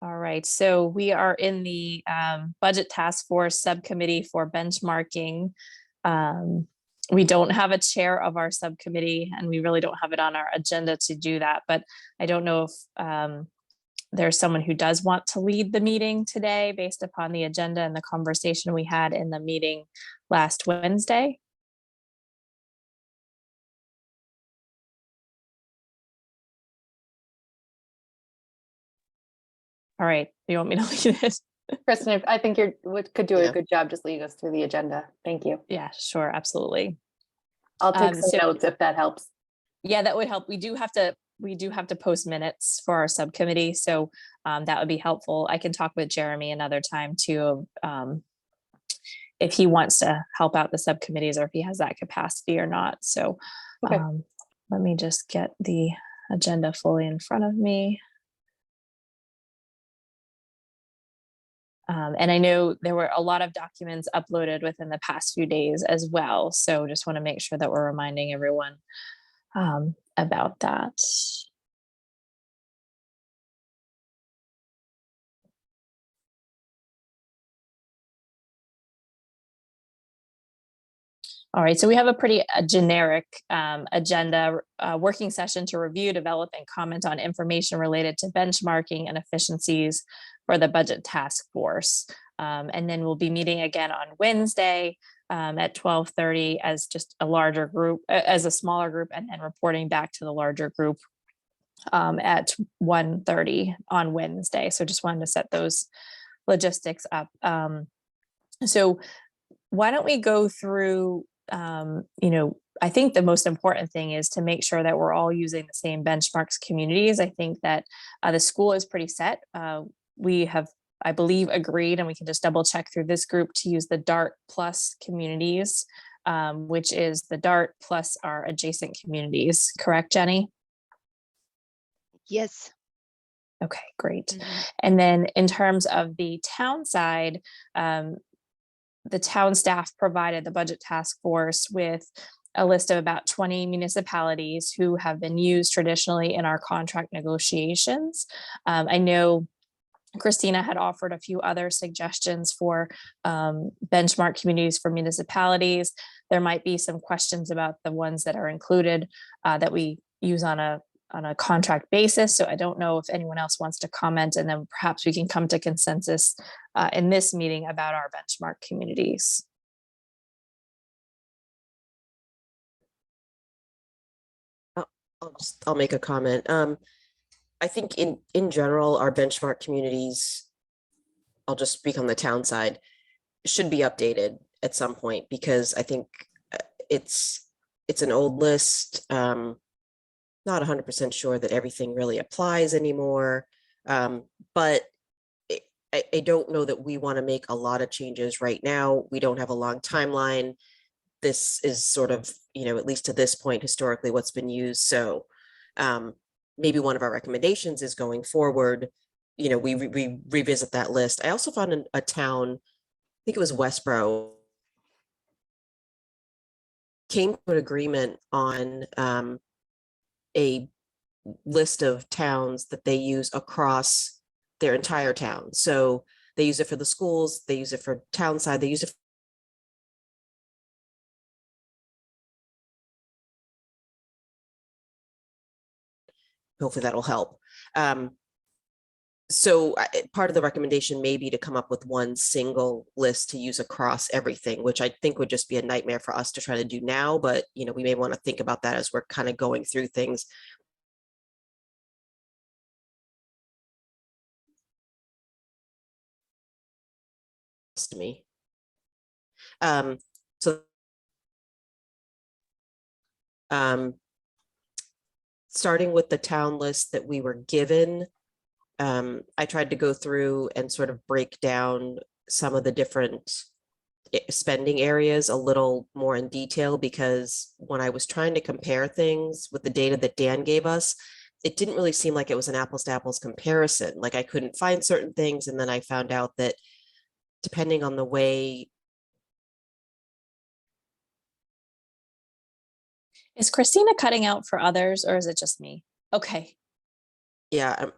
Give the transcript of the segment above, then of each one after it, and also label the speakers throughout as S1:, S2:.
S1: All right, so we are in the Budget Task Force Subcommittee for benchmarking. We don't have a chair of our subcommittee, and we really don't have it on our agenda to do that, but I don't know if there's someone who does want to lead the meeting today based upon the agenda and the conversation we had in the meeting last Wednesday. All right, you want me to lead it?
S2: Kristen, I think could do a good job just leading us through the agenda. Thank you.
S1: Yeah, sure, absolutely.
S2: I'll take some notes if that helps.
S1: Yeah, that would help. We do have to post minutes for our subcommittee, so that would be helpful. I can talk with Jeremy another time too, if he wants to help out the subcommittees or if he has that capacity or not. So
S2: Okay.
S1: let me just get the agenda fully in front of me. And I know there were a lot of documents uploaded within the past few days as well. So just want to make sure that we're reminding everyone about that. All right, so we have a pretty generic agenda, working session to review, develop, and comment on information related to benchmarking and efficiencies for the Budget Task Force. And then we'll be meeting again on Wednesday at 12:30 as just a larger group, as a smaller group, and then reporting back to the larger group at 1:30 on Wednesday. So just wanted to set those logistics up. So why don't we go through, I think the most important thing is to make sure that we're all using the same benchmarks communities. I think that the school is pretty set. We have, I believe, agreed, and we can just double check through this group to use the DART plus communities, which is the DART plus our adjacent communities. Correct, Jenny?
S3: Yes.
S1: Okay, great. And then in terms of the town side, the town staff provided the Budget Task Force with a list of about 20 municipalities who have been used traditionally in our contract negotiations. I know Christina had offered a few other suggestions for benchmark communities for municipalities. There might be some questions about the ones that are included that we use on a contract basis. So I don't know if anyone else wants to comment, and then perhaps we can come to consensus in this meeting about our benchmark communities.
S4: I'll make a comment. I think in general, our benchmark communities, I'll just speak on the town side, should be updated at some point, because I think it's an old list. Not 100% sure that everything really applies anymore, but I don't know that we want to make a lot of changes right now. We don't have a long timeline. This is sort of, at least to this point, historically what's been used. So maybe one of our recommendations is going forward, we revisit that list. I also found a town, I think it was Westboro, came to an agreement on a list of towns that they use across their entire town. So they use it for the schools, they use it for town side, they use it. Hopefully that'll help. So part of the recommendation may be to come up with one single list to use across everything, which I think would just be a nightmare for us to try to do now, but we may want to think about that as we're kind of going through things. To me. Starting with the town list that we were given, I tried to go through and sort of break down some of the different spending areas a little more in detail, because when I was trying to compare things with the data that Dan gave us, it didn't really seem like it was an apples to apples comparison. Like I couldn't find certain things, and then I found out that depending on the way.
S1: Is Christina cutting out for others, or is it just me? Okay.
S4: Yeah.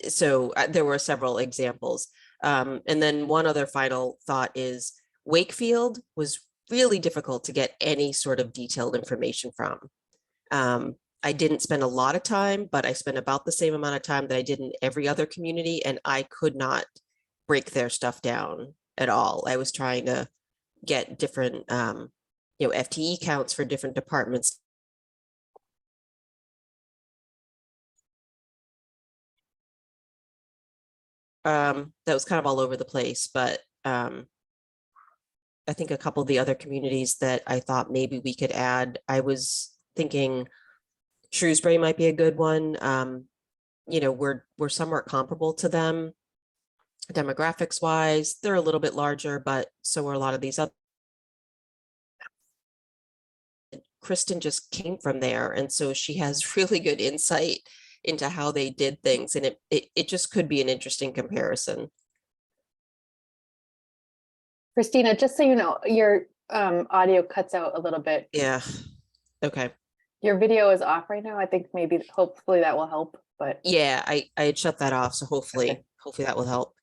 S4: so there were several examples. And then one other final thought is Wakefield was really difficult to get any sort of detailed information from. I didn't spend a lot of time, but I spent about the same amount of time that I did in every other community, and I could not break their stuff down at all. I was trying to get different, FTE counts for different departments. That was kind of all over the place, but I think a couple of the other communities that I thought maybe we could add, I was thinking Shrewsbury might be a good one. We're somewhat comparable to them demographics wise. They're a little bit larger, but so are a lot of these other. Kristen just came from there, and so she has really good insight into how they did things, and it just could be an interesting comparison.
S2: Christina, just so you know, your audio cuts out a little bit.
S4: Yeah. Okay.
S2: Your video is off right now. I think maybe hopefully that will help, but
S4: Yeah, I had shut that off, so hopefully that will help.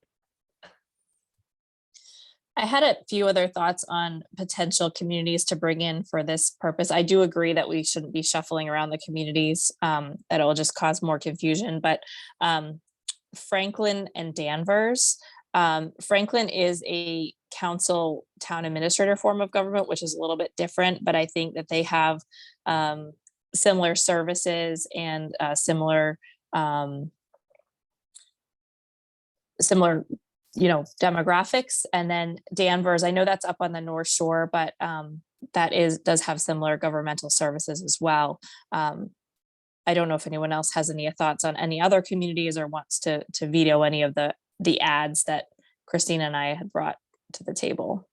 S1: I had a few other thoughts on potential communities to bring in for this purpose. I do agree that we shouldn't be shuffling around the communities. That will just cause more confusion. But Franklin and Danvers. Franklin is a council town administrator form of government, which is a little bit different, but I think that they have similar services and similar demographics. And then Danvers, I know that's up on the North Shore, but does have similar governmental services as well. I don't know if anyone else has any thoughts on any other communities or wants to veto any of the ads that Christina and I had brought to the table.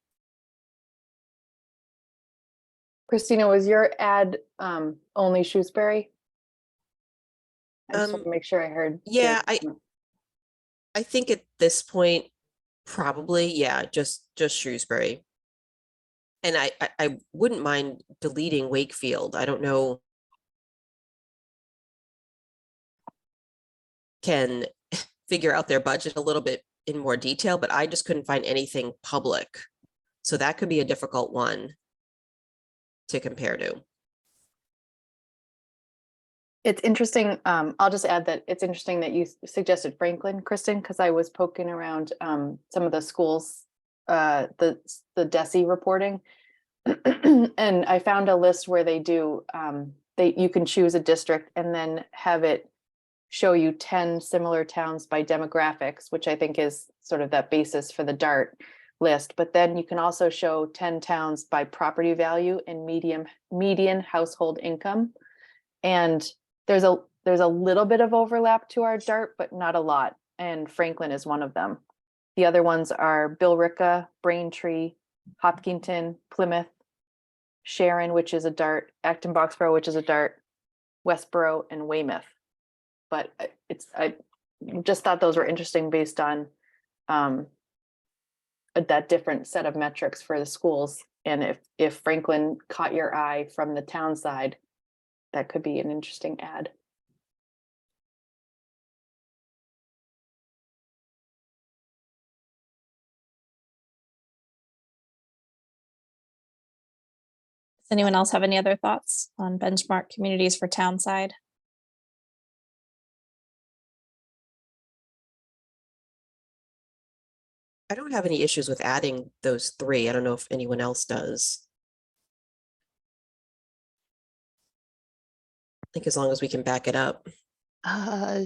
S2: Christina, was your ad only Shrewsbury? I just want to make sure I heard.
S4: Yeah, I think at this point, probably, yeah, just Shrewsbury. And I wouldn't mind deleting Wakefield. I don't know. Can figure out their budget a little bit in more detail, but I just couldn't find anything public. So that could be a difficult one to compare to.
S2: It's interesting. I'll just add that it's interesting that you suggested Franklin, Kristen, because I was poking around some of the schools, the DESE reporting, and I found a list where they do you can choose a district and then have it show you 10 similar towns by demographics, which I think is sort of that basis for the DART list. But then you can also show 10 towns by property value and median household income. And there's a little bit of overlap to our DART, but not a lot. And Franklin is one of them. The other ones are Billerica, Braintree, Hopkinton, Plymouth, Sharon, which is a DART, Acton Boxborough, which is a DART, Westboro, and Weymouth. But I just thought those were interesting based on that different set of metrics for the schools. And if Franklin caught your eye from the town side, that could be an interesting ad.
S1: Does anyone else have any other thoughts on benchmark communities for town side?
S4: I don't have any issues with adding those three. I don't know if anyone else does. I think as long as we can back it up.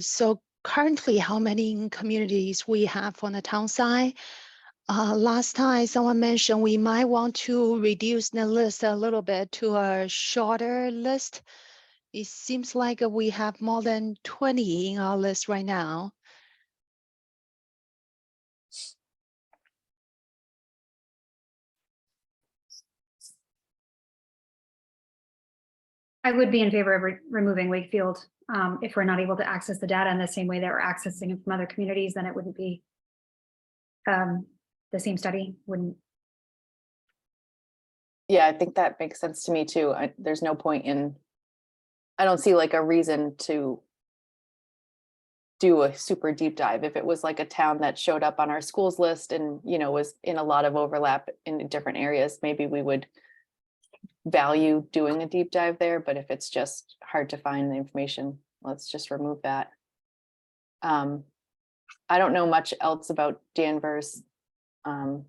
S3: So currently, how many communities we have on the town side? Last time someone mentioned we might want to reduce the list a little bit to a shorter list. It seems like we have more than 20 in our list right now.
S5: I would be in favor of removing Wakefield. If we're not able to access the data in the same way that we're accessing it from other communities, then it wouldn't be the same study wouldn't.
S2: Yeah, I think that makes sense to me too. There's no point I don't see like a reason to do a super deep dive. If it was like a town that showed up on our schools list and, you know, was in a lot of overlap in different areas, maybe we would value doing a deep dive there. But if it's just hard to find the information, let's just remove that. I don't know much else about Danvers. And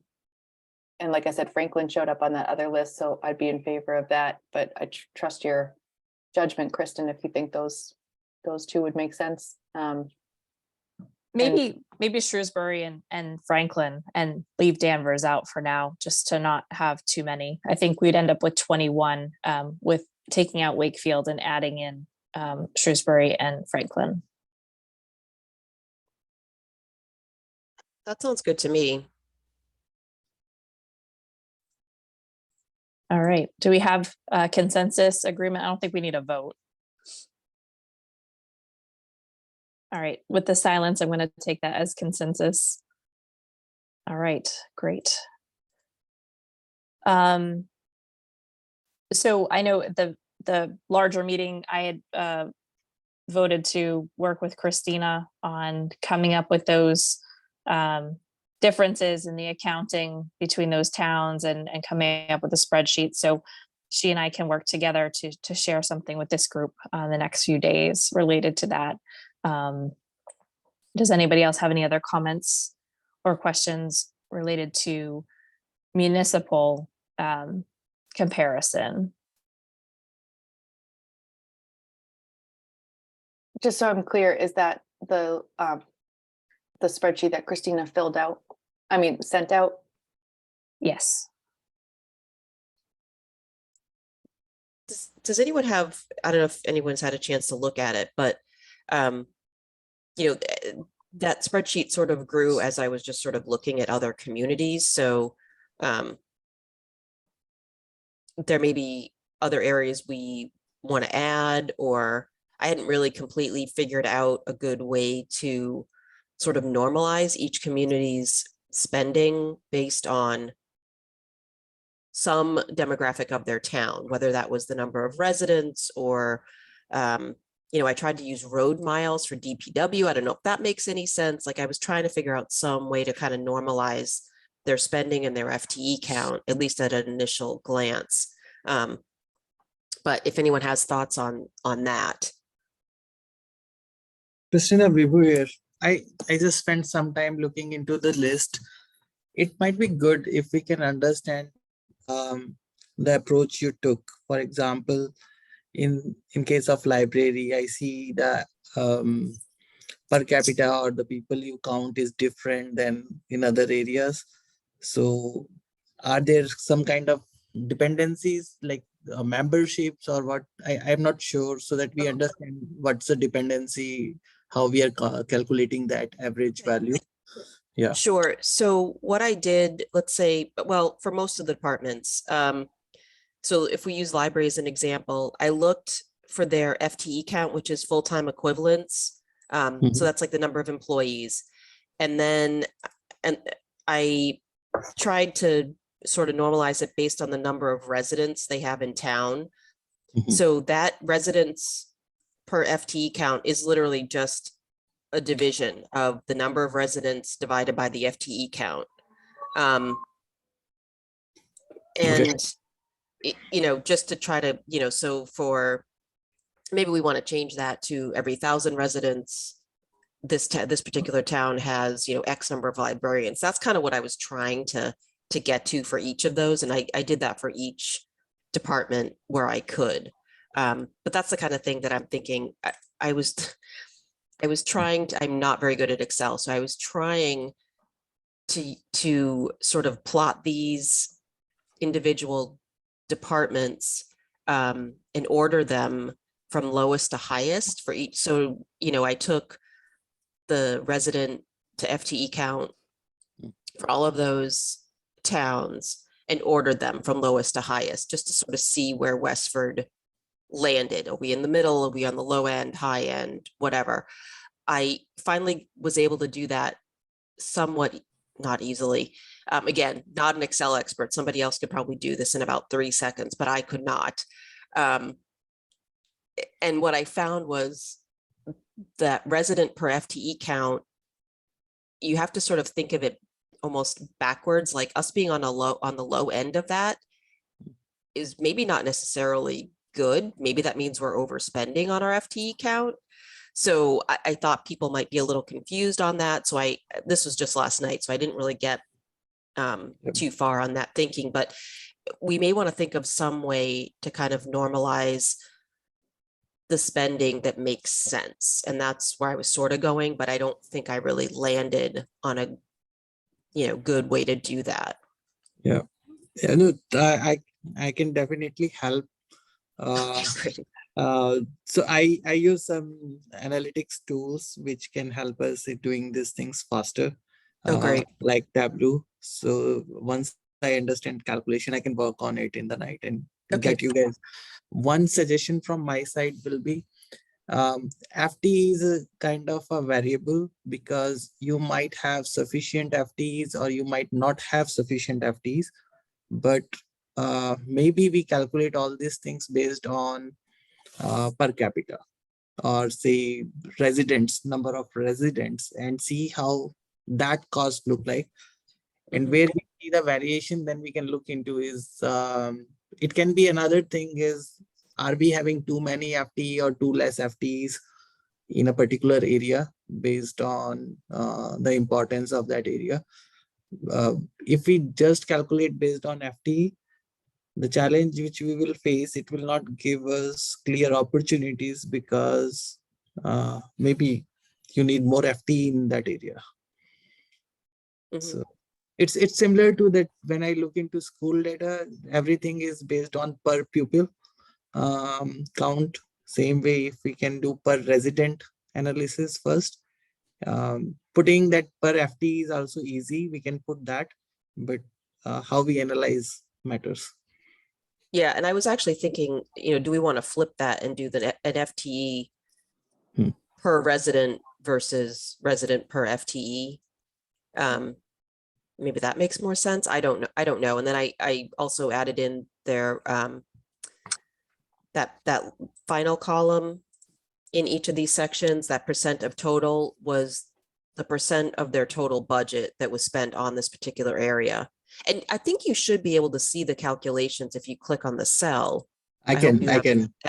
S2: like I said, Franklin showed up on that other list, so I'd be in favor of that. But I trust your judgment, Kristen, if you think those two would make sense.
S1: Maybe Shrewsbury and Franklin, and leave Danvers out for now, just to not have too many. I think we'd end up with 21 with taking out Wakefield and adding in Shrewsbury and Franklin.
S4: That sounds good to me.
S1: All right. Do we have a consensus agreement? I don't think we need a vote. All right. With the silence, I'm going to take that as consensus. All right. Great. So I know the larger meeting, I had voted to work with Christina on coming up with those differences in the accounting between those towns and coming up with a spreadsheet. So she and I can work together to share something with this group the next few days related to that. Does anybody else have any other comments or questions related to municipal comparison?
S2: Just so I'm clear, is that the spreadsheet that Christina sent out?
S1: Yes.
S4: Does anyone have, I don't know if anyone's had a chance to look at it, but you know, that spreadsheet sort of grew as I was just sort of looking at other communities. So there may be other areas we want to add, or I hadn't really completely figured out a good way to sort of normalize each community's spending based on some demographic of their town, whether that was the number of residents or, you know, I tried to use road miles for DPW. I don't know if that makes any sense. Like I was trying to figure out some way to kind of normalize their spending and their FTE count, at least at an initial glance. But if anyone has thoughts on that.
S6: Christina Vivu here. I just spent some time looking into the list. It might be good if we can understand the approach you took. For example, in case of library, I see the per capita or the people you count is different than in other areas. So are there some kind of dependencies like memberships or what? I'm not sure, so that we understand what's the dependency, how we are calculating that average value. Yeah.
S4: Sure. So what I did, let's say, well, for most of the departments, so if we use library as an example, I looked for their FTE count, which is full-time equivalents. So that's like the number of employees. And then I tried to sort of normalize it based on the number of residents they have in town. So that residents per FTE count is literally just a division of the number of residents divided by the FTE count. You know, just to try to, you know, so for maybe we want to change that to every 1,000 residents, this particular town has, you know, X number of librarians. That's kind of what I was trying to get to for each of those. And I did that for each department where I could. But that's the kind of thing that I'm thinking. I was trying to, I'm not very good at Excel. So I was trying to sort of plot these individual departments and order them from lowest to highest for each. So, you know, I took the resident to FTE count for all of those towns and ordered them from lowest to highest, just to sort of see where Westford landed. Are we in the middle? Are we on the low end, high end, whatever? I finally was able to do that somewhat, not easily. Again, not an Excel expert. Somebody else could probably do this in about 3 seconds, but I could not. And what I found was that resident per FTE count, you have to sort of think of it almost backwards, like us being on the low end of that is maybe not necessarily good. Maybe that means we're overspending on our FTE count. So I thought people might be a little confused on that. So this was just last night, so I didn't really get too far on that thinking, but we may want to think of some way to kind of normalize the spending that makes sense. And that's where I was sort of going, but I don't think I really landed on a, good way to do that.
S6: Yeah, no, I can definitely help.
S4: Great.
S6: So I use some analytics tools which can help us in doing these things faster.
S4: Oh, great.
S6: Like Tableau. So once I understand calculation, I can work on it in the night and
S4: Okay.
S6: get you guys. One suggestion from my side will be FTE is a kind of a variable because you might have sufficient FTEs or you might not have sufficient FTEs, but maybe we calculate all these things based on per capita or say residents, number of residents, and see how that cost look like. And where we see the variation, then we can look into is it can be another thing is, are we having too many FTE or too less FTEs in a particular area based on the importance of that area. If we just calculate based on FTE, the challenge which we will face, it will not give us clear opportunities because maybe you need more FTE in that area. So it's similar to that when I look into school data, everything is based on per pupil count. Same way, if we can do per resident analysis first, putting that per FTE is also easy. We can put that, but how we analyze matters.
S4: Yeah, and I was actually thinking, do we want to flip that and do an FTE per resident versus resident per FTE? Maybe that makes more sense. I don't know. And then I also added in there that final column in each of these sections, that percent of total was the percent of their total budget that was spent on this particular area. And I think you should be able to see the calculations if you click on the cell.
S6: I can.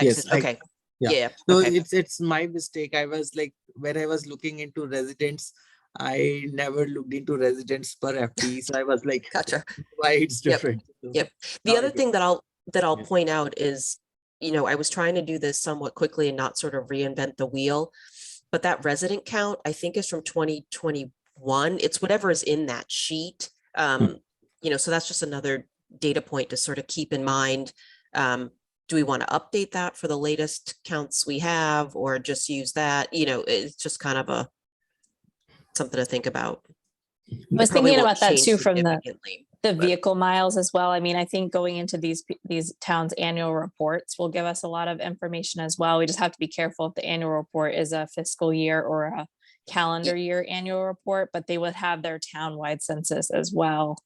S6: Yes.
S4: Okay. Yeah.
S6: So
S4: okay.
S6: it's my mistake. I was like, when I was looking into residents, I never looked into residents per FTE. So I was like,
S4: Gotcha.
S6: Why it's different.
S4: Yep. The other thing that I'll point out is, I was trying to do this somewhat quickly and not sort of reinvent the wheel, but that resident count, I think, is from 2021. It's whatever is in that sheet. So that's just another data point to sort of keep in mind. Do we want to update that for the latest counts we have, or just use that? It's just kind of something to think about.
S1: I was thinking about that too from the
S4: but
S1: vehicle miles as well. I mean, I think going into these towns' annual reports will give us a lot of information as well. We just have to be careful if the annual report is a fiscal year or a calendar year annual report, but they would have their town-wide census as well.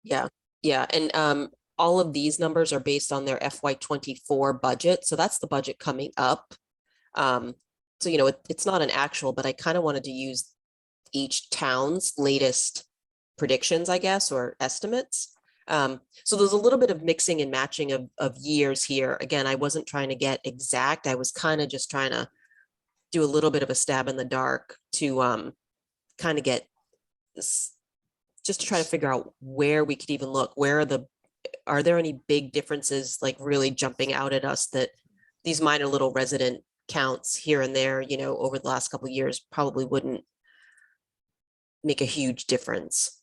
S1: Yeah. And all of these numbers are based on their FY24 budget. So that's the budget coming up. So, it's not an actual, but I kind of wanted to use each town's latest predictions, I guess, or estimates. So there's a little bit of mixing and matching of years here. Again, I wasn't trying to get exact. I was kind of just trying to do a little bit of a stab in the dark to kind of get this, just to try to figure out where we could even look. Are there any big differences like really jumping out at us that these minor little resident counts here and there, over the last couple of years probably wouldn't make a huge difference?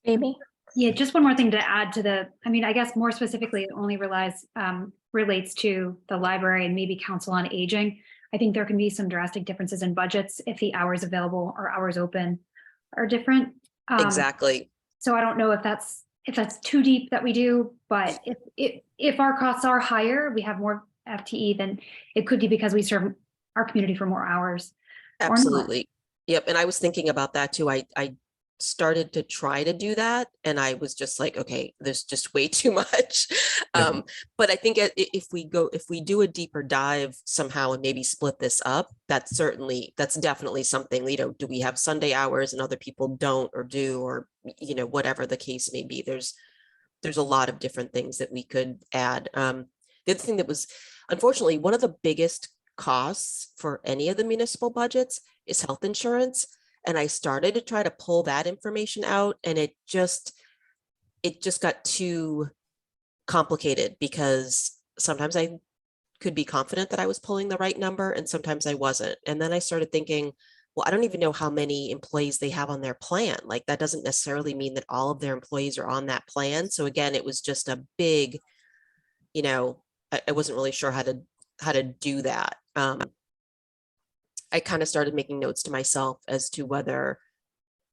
S1: Maybe.
S5: Yeah, just one more thing to add to I guess more specifically, it only relates to the library and maybe Council on Aging. I think there can be some drastic differences in budgets if the hours available or hours open are different.
S4: Exactly.
S5: So I don't know if that's too deep that we do, but if our costs are higher, we have more FTE, then it could be because we serve our community for more hours.
S4: Absolutely. Yep. And I was thinking about that too. I started to try to do that, and I was just like, okay, there's just way too much. But I think if we do a deeper dive somehow and maybe split this up, that's definitely something, do we have Sunday hours and other people don't or do, or, whatever the case may be. There's a lot of different things that we could add. The other thing that was, unfortunately, one of the biggest costs for any of the municipal budgets is health insurance. And I started to try to pull that information out, and it just got too complicated, because sometimes I could be confident that I was pulling the right number and sometimes I wasn't. And then I started thinking, well, I don't even know how many employees they have on their plan. Like, that doesn't necessarily mean that all of their employees are on that plan. So again, it was just a big, I wasn't really sure how to do that. I kind of started making notes to myself as to whether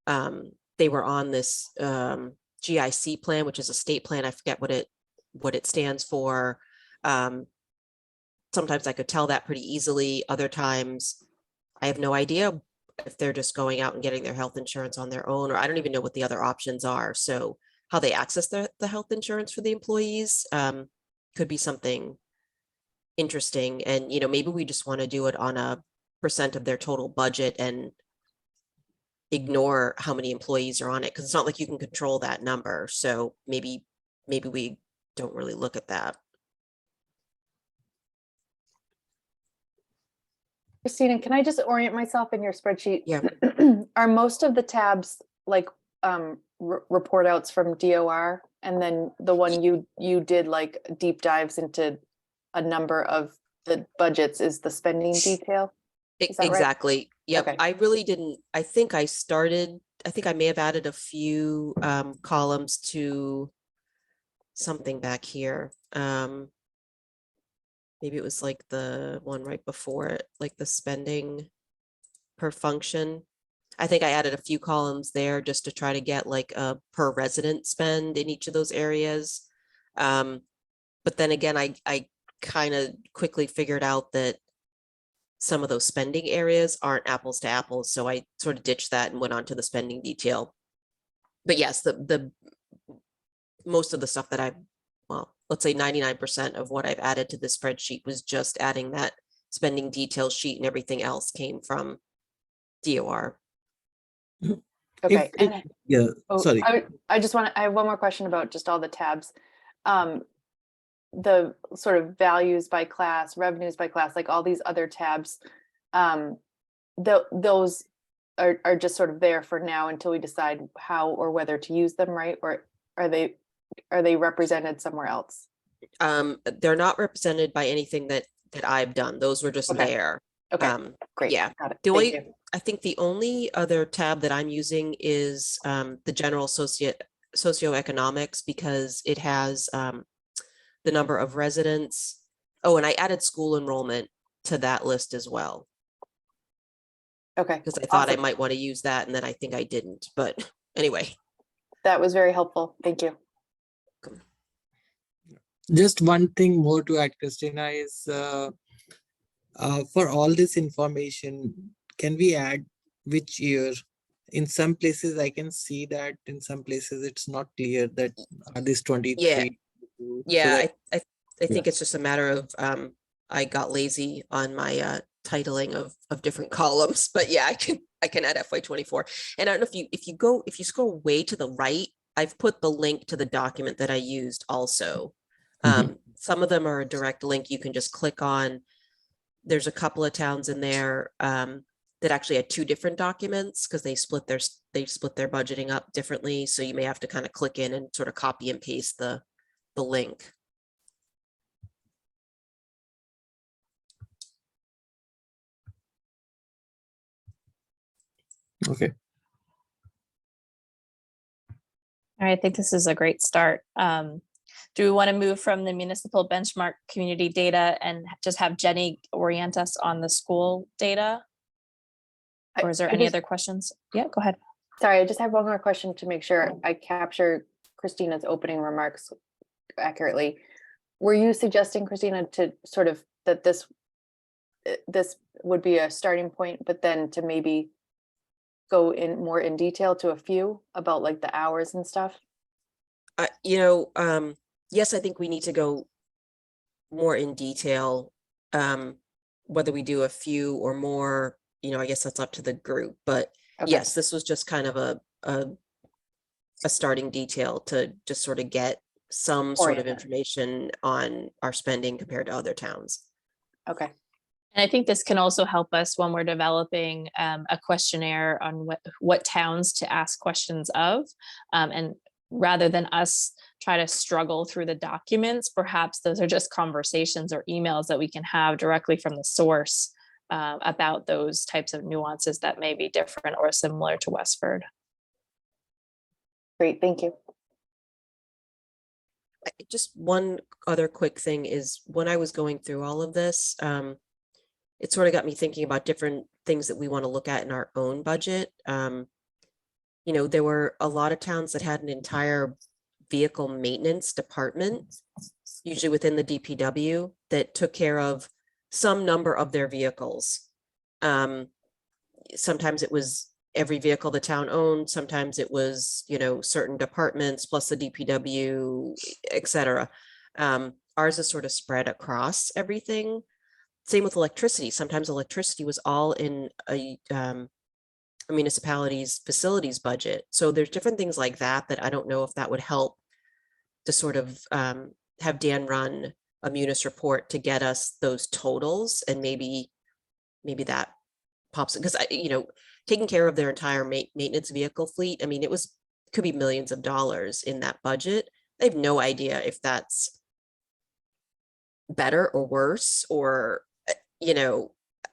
S4: they were on this GIC plan, which is a state plan. I forget what it stands for. Sometimes I could tell that pretty easily. Other times I have no idea if they're just going out and getting their health insurance on their own, or I don't even know what the other options are. So how they access the health insurance for the employees could be something interesting. And, maybe we just want to do it on a % of their total budget and ignore how many employees are on it, because it's not like you can control that number. So maybe we don't really look at that.
S2: Christina, can I just orient myself in your spreadsheet?
S4: Yeah.
S2: Are most of the tabs like report outs from DOR, and then the one you did like deep dives into a number of the budgets is the spending detail? Is that right?
S4: Exactly. Yep.
S2: Okay.
S4: I really didn't. I think I may have added a few columns to something back here. Maybe it was like the one right before it, like the spending per function. I think I added a few columns there just to try to get like a per resident spend in each of those areas. But then again, I kind of quickly figured out that some of those spending areas aren't apples to apples. So I sort of ditched that and went on to the spending detail. But yes, the most of the stuff that let's say 99% of what I've added to the spreadsheet was just adding that spending detail sheet, and everything else came from DOR.
S2: Okay.
S6: Yeah,
S2: Oh,
S6: sorry.
S2: I have one more question about just all the tabs. The sort of values by class, revenues by class, like all these other tabs, those are just sort of there for now until we decide how or whether to use them, right? Or are they represented somewhere else?
S4: They're not represented by anything that I've done. Those were just
S2: Okay.
S4: there.
S2: Okay, great.
S4: Yeah.
S2: Got it.
S4: The
S2: Thank you.
S4: I think the only other tab that I'm using is the general socioeconomics, because it has the number of residents. Oh, and I added school enrollment to that list as well,
S2: Okay.
S4: because I thought I
S2: Awesome.
S4: might want to use that, and then I think I didn't. But anyway.
S2: That was very helpful. Thank you.
S6: Just one thing more to add, Christina, is for all this information, can we add which year? In some places, I can see that in some places it's not clear that are these 23.
S4: Yeah, I think it's just a matter of I got lazy on my titling of different columns, but yeah, I can add FY24. And I don't know if you scroll way to the right, I've put the link to the document that I used also. Some of them are a direct link you can just click on. There's a couple of towns in there that actually had two different documents, because they split their budgeting up differently. So you may have to kind of click in and sort of copy and paste the link.
S6: Okay.
S1: All right, I think this is a great start. Do we want to move from the municipal benchmark community data and just have Jenny orient us on the school data? Or is there any other questions? Yeah, go ahead.
S2: Sorry, I just have one more question to make sure I capture Christina's opening remarks accurately. Were you suggesting, Christina, to sort of that this would be a starting point, but then to maybe go in more in detail to a few about like the hours and stuff?
S4: Yes, I think we need to go more in detail. Whether we do a few or more, I guess that's up to the group, but
S2: Okay.
S4: yes, this was just kind of a starting detail to just sort of get some sort of
S2: Orient it.
S4: information on our spending compared to other towns.
S2: Okay.
S1: And I think this can also help us when we're developing a questionnaire on what towns to ask questions of. And rather than us try to struggle through the documents, perhaps those are just conversations or emails that we can have directly from the source about those types of nuances that may be different or similar to Westford.
S2: Great, thank you.
S4: Just one other quick thing is when I was going through all of this, it sort of got me thinking about different things that we want to look at in our own budget. There were a lot of towns that had an entire vehicle maintenance department, usually within the DPW, that took care of some number of their vehicles. Sometimes it was every vehicle the town owned, sometimes it was, certain departments plus the DPW, et cetera. Ours is sort of spread across everything. Same with electricity. Sometimes electricity was all in a municipality's facilities budget. So there's different things like that I don't know if that would help to sort of have Dan run a munis report to get us those totals, and maybe that pops because taking care of their entire maintenance vehicle fleet. I mean, could be millions of dollars in that budget. They have no idea if that's better or worse, or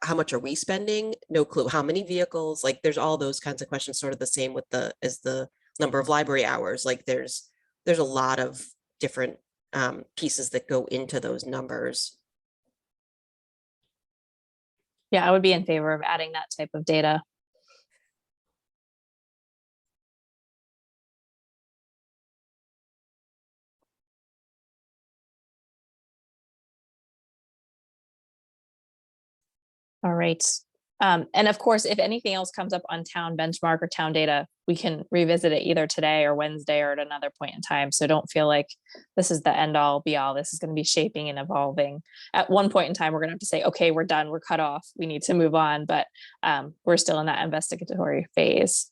S4: how much are we spending? No clue. How many vehicles? Like there's all those kinds of questions, sort of the same with as the number of library hours. Like there's a lot of different pieces that go into those numbers.
S1: Yeah, I would be in favor of adding that type of data. All right. And of course, if anything else comes up on town benchmark or town data, we can revisit it either today or Wednesday or at another point in time. So don't feel like this is the end all be all. This is going to be shaping and evolving. At one point in time, we're going to have to say, okay, we're done. We're cut off. We need to move on. But we're still in that investigatory phase.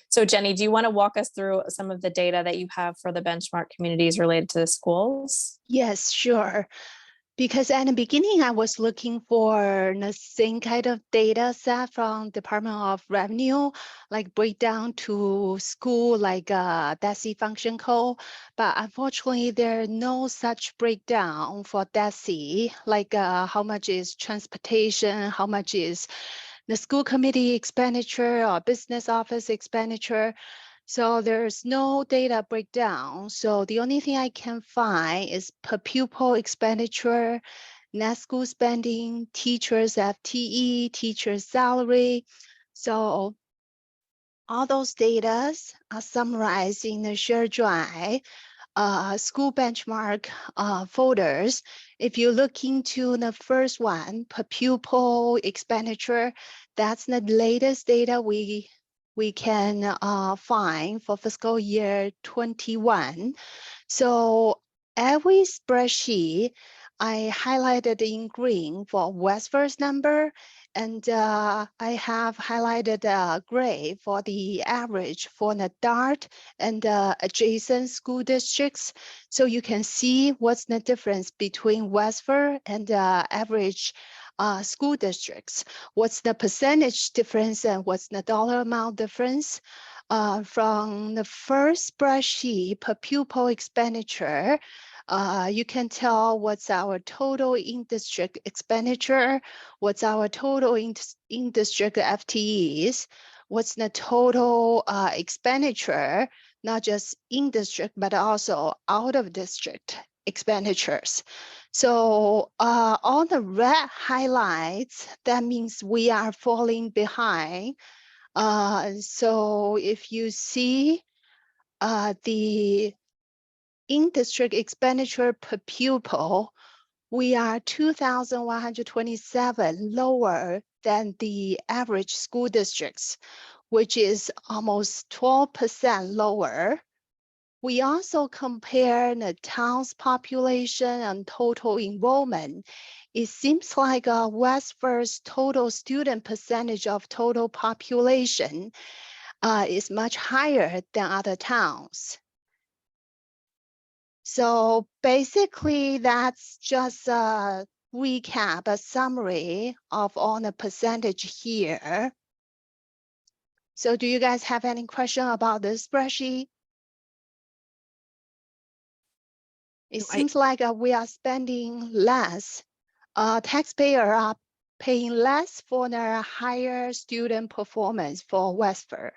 S1: So Jenny, do you want to walk us through some of the data that you have for the benchmark communities related to the schools?
S3: Yes, sure. Because at the beginning, I was looking for the same kind of data set from Department of Revenue, like breakdown to school, like DESI function code. But unfortunately, there are no such breakdown for DESI, like how much is transportation, how much is the school committee expenditure or business office expenditure. So there's no data breakdown. So the only thing I can find is per pupil expenditure, net school spending, teachers FTE, teachers salary. So all those data are summarized in the shared drive, school benchmark folders. If you look into the first one, per pupil expenditure, that's the latest data we can find for fiscal year 21. So every spreadsheet, I highlighted in green for Westford's number, and I have highlighted gray for the average for the DART and adjacent school districts. So you can see what's the difference between Westford and average school districts. What's the percentage difference and what's the dollar amount difference? From the first spreadsheet per pupil expenditure, you can tell what's our total in-district expenditure, what's our total in-district FTEs, what's the total expenditure, not just in-district, but also out-of-district expenditures. So all the red highlights, that means we are falling behind. So if you see the in-district expenditure per pupil, we are 2,127 lower than the average school districts, which is almost 12% lower. We also compare the town's population and total enrollment. It seems like Westford's total student percentage of total population is much higher than other towns. So basically, that's just a recap, a summary of all the percentage here. So do you guys have any question about this spreadsheet? It
S4: No,
S3: seems like we are spending less. Taxpayers are paying less for their higher student performance for Westford.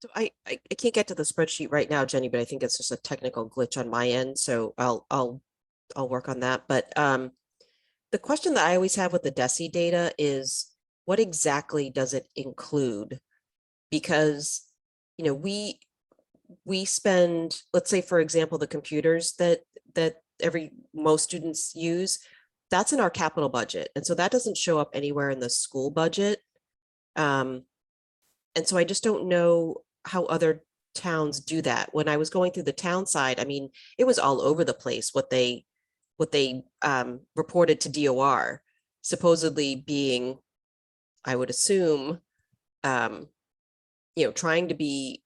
S4: So I can't get to the spreadsheet right now, Jenny, but I think it's just a technical glitch on my end. So I'll work on that. But the question that I always have with the DESI data is what exactly does it include? Because, you know, we spend, let's say, for example, the computers that most students use, that's in our capital budget. And so that doesn't show up anywhere in the school budget. And so I just don't know how other towns do that. When I was going through the town side, I mean, it was all over the place what they reported to DOR, supposedly being, I would assume, you know, trying to be,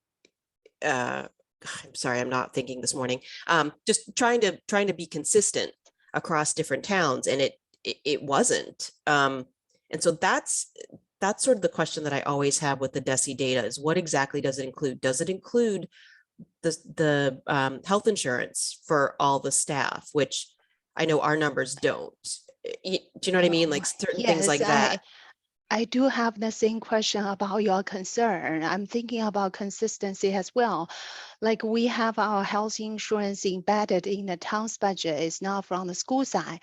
S4: I'm sorry, I'm not thinking this morning. Just trying to be consistent across different towns, and it wasn't. And so that's sort of the question that I always have with the DESI data is what exactly does it include? Does it include the health insurance for all the staff, which I know our numbers don't. Do you know what I mean? Like certain things like that.
S3: I do have the same question about your concern. I'm thinking about consistency as well. Like we have our health insurance embedded in the town's budget. It's not from the school side.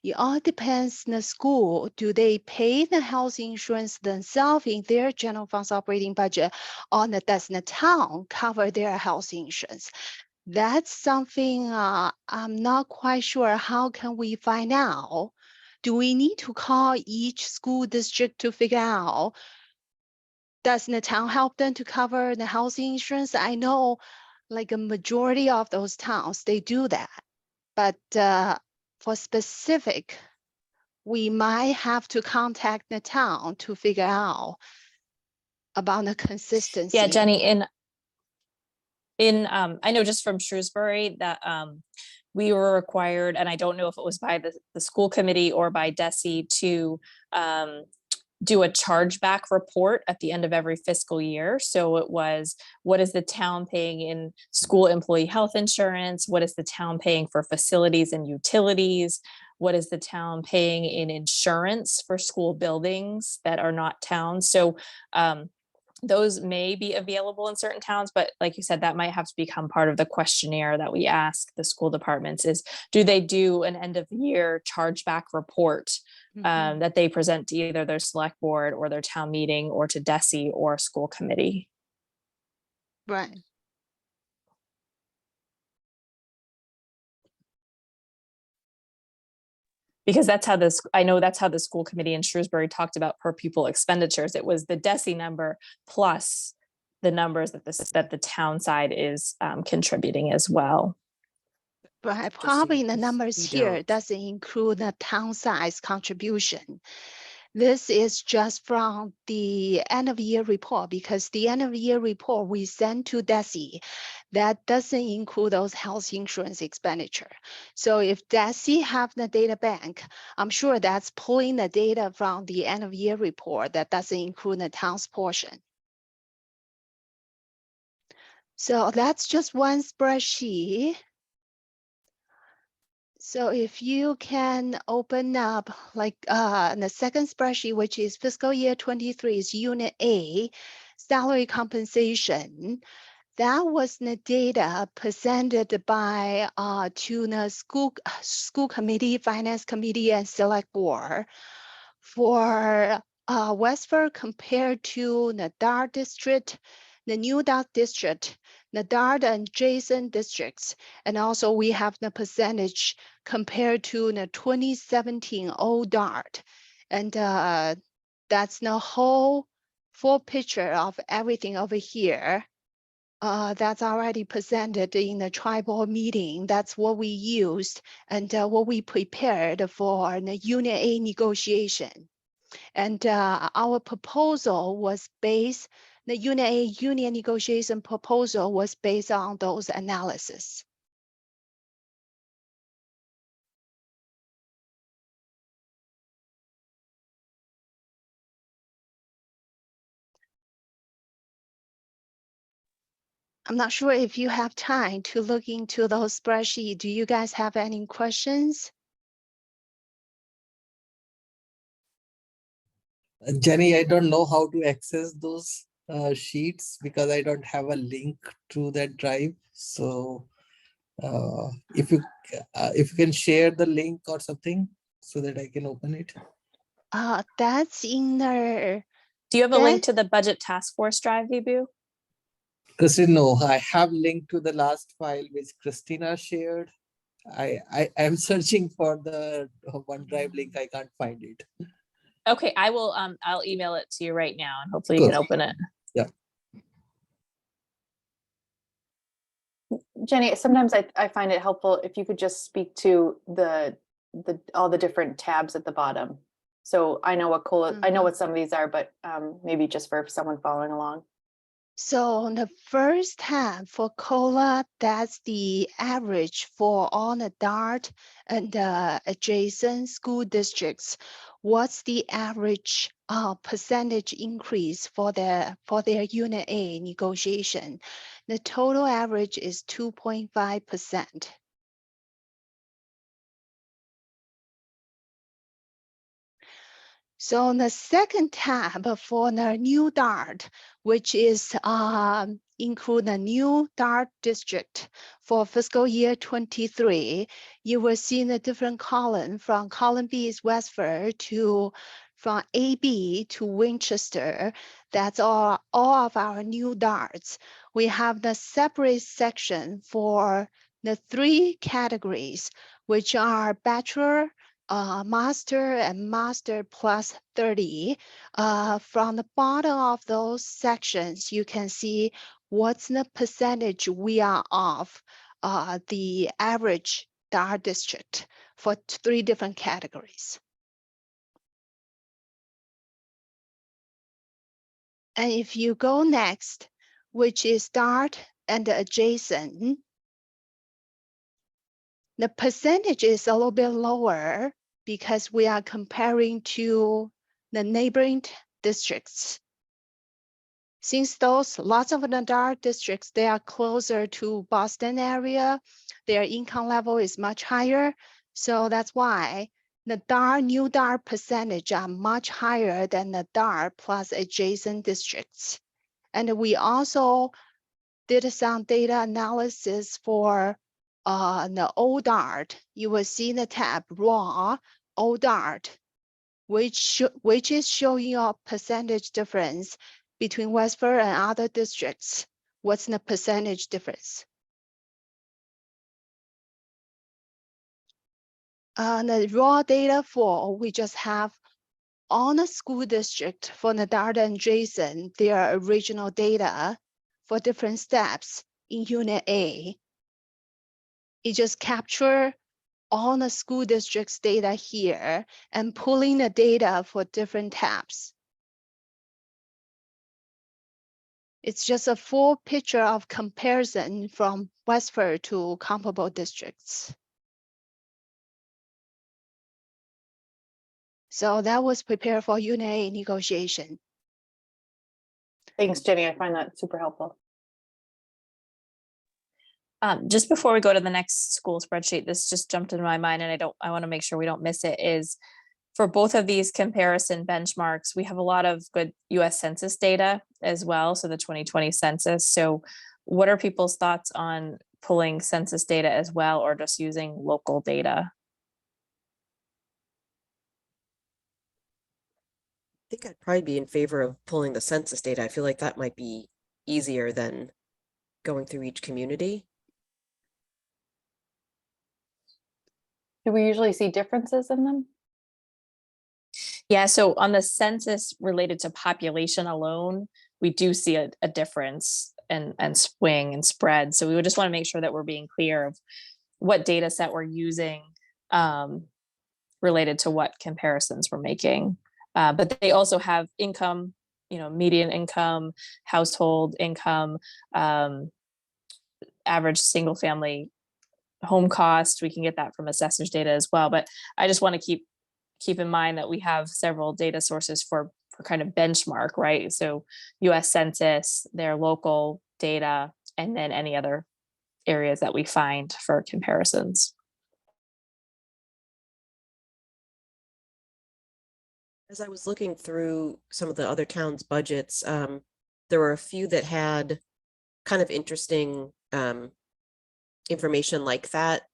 S3: It all depends on the school. Do they pay the health insurance themselves in their general funds operating budget, or does the town cover their health insurance? That's something I'm not quite sure. How can we find out? Do we need to call each school district to figure out, does the town help them to cover the health insurance? I know like a majority of those towns, they do that. But for specific, we might have to contact the town to figure out about the consistency.
S1: Yeah, Jenny, I know just from Shrewsbury that we were required, and I don't know if it was by the school committee or by DESI, to do a chargeback report at the end of every fiscal year. So it was, what is the town paying in school employee health insurance? What is the town paying for facilities and utilities? What is the town paying in insurance for school buildings that are not towns? So those may be available in certain towns, but like you said, that might have to become part of the questionnaire that we ask the school departments is, do they do an end of the year chargeback report that they present to either their select board or their town meeting or to DESI or school committee?
S3: Right.
S1: Because that's how I know that's how the school committee in Shrewsbury talked about per pupil expenditures. It was the DESI number plus the numbers that the town side is contributing as well.
S3: But probably the numbers here
S4: don't.
S3: doesn't include the town size contribution. This is just from the end of year report, because the end of year report we send to DESI, that doesn't include those health insurance expenditure. So if DESI have the data bank, I'm sure that's pulling the data from the end of year report that doesn't include the town's portion. So that's just one spreadsheet. So if you can open up like the second spreadsheet, which is fiscal year 23 is unit A, salary compensation. That was the data presented by to the school committee, finance committee, and select board for Westford compared to the DART district, the new DART district, the DART and adjacent districts, and also we have the percentage compared to the 2017 old DART And that's the whole full picture of everything over here. That's already presented in the tribal meeting. That's what we used and what we prepared for the Unit A negotiation. And our proposal was based, the Unit A union negotiation proposal was based on those analysis. I'm not sure if you have time to look into those spreadsheets. Do you guys have any questions?
S6: Jenny, I don't know how to access those sheets because I don't have a link to that drive. So if you can share the link or something so that I can open it.
S3: That's in there.
S1: Do you have a link to the budget task force drive, Vibhu?
S6: Christine, no, I have linked to the last file which Christina shared. I am searching for the OneDrive link. I can't find it.
S1: Okay, I will. I'll email it to you right now, and hopefully you
S6: Good.
S1: can open it.
S6: Yeah.
S2: Jenny, sometimes I find it helpful if you could just speak to all the different tabs at the bottom. So I know what I know what some of these are, but maybe just for someone following along.
S3: So the first tab for COLA, that's the average for all the DART and adjacent school districts. What's the average percentage increase for their Unit A negotiation? The total average is 2.5%. So the second tab for the new DART, which is include the new DART district for fiscal year 23, you will see the different column from column B is Westford to from AB to Winchester. That's all of our new DARTs. We have the separate section for the 3 categories, which are bachelor, master and master plus 30. From the bottom of those sections, you can see what's the percentage we are off the average DART district for 3 different categories. And if you go next, which is DART and adjacent, the percentage is a little bit lower because we are comparing to the neighboring districts. Since lots of the DART districts, they are closer to Boston area, their income level is much higher. So that's why the new DART percentage are much higher than the DART plus adjacent districts. And we also did some data analysis for the ODART. You will see the tab raw ODART, which is showing a percentage difference between Westford and other districts. What's the percentage difference? The raw data we just have on the school district for the DART and adjacent, their original data for different steps in Unit A. It just capture all the school districts data here and pulling the data for different tabs. It's just a full picture of comparison from Westford to comparable districts. So that was prepared for Unit A negotiation.
S2: Thanks, Jenny. I find that super helpful.
S1: Just before we go to the next school spreadsheet, this just jumped into my mind, and I want to make sure we don't miss it, is for both of these comparison benchmarks, we have a lot of good US Census data as well, so the 2020 census. So what are people's thoughts on pulling census data as well, or just using local data?
S4: I think I'd probably be in favor of pulling the census data. I feel like that might be easier than going through each community.
S2: Do we usually see differences in them?
S1: Yeah, so on the census related to population alone, we do see a difference and swing and spread. So we would just want to make sure that we're being clear of what data set we're using related to what comparisons we're making. But they also have income, median income, household income, average single family home cost. We can get that from assessors data as well. But I just want to keep in mind that we have several data sources for kind of benchmark, right? So US Census, their local data, and then any other areas that we find for comparisons.
S4: As I was looking through some of the other towns' budgets, there were a few that had kind of interesting information like that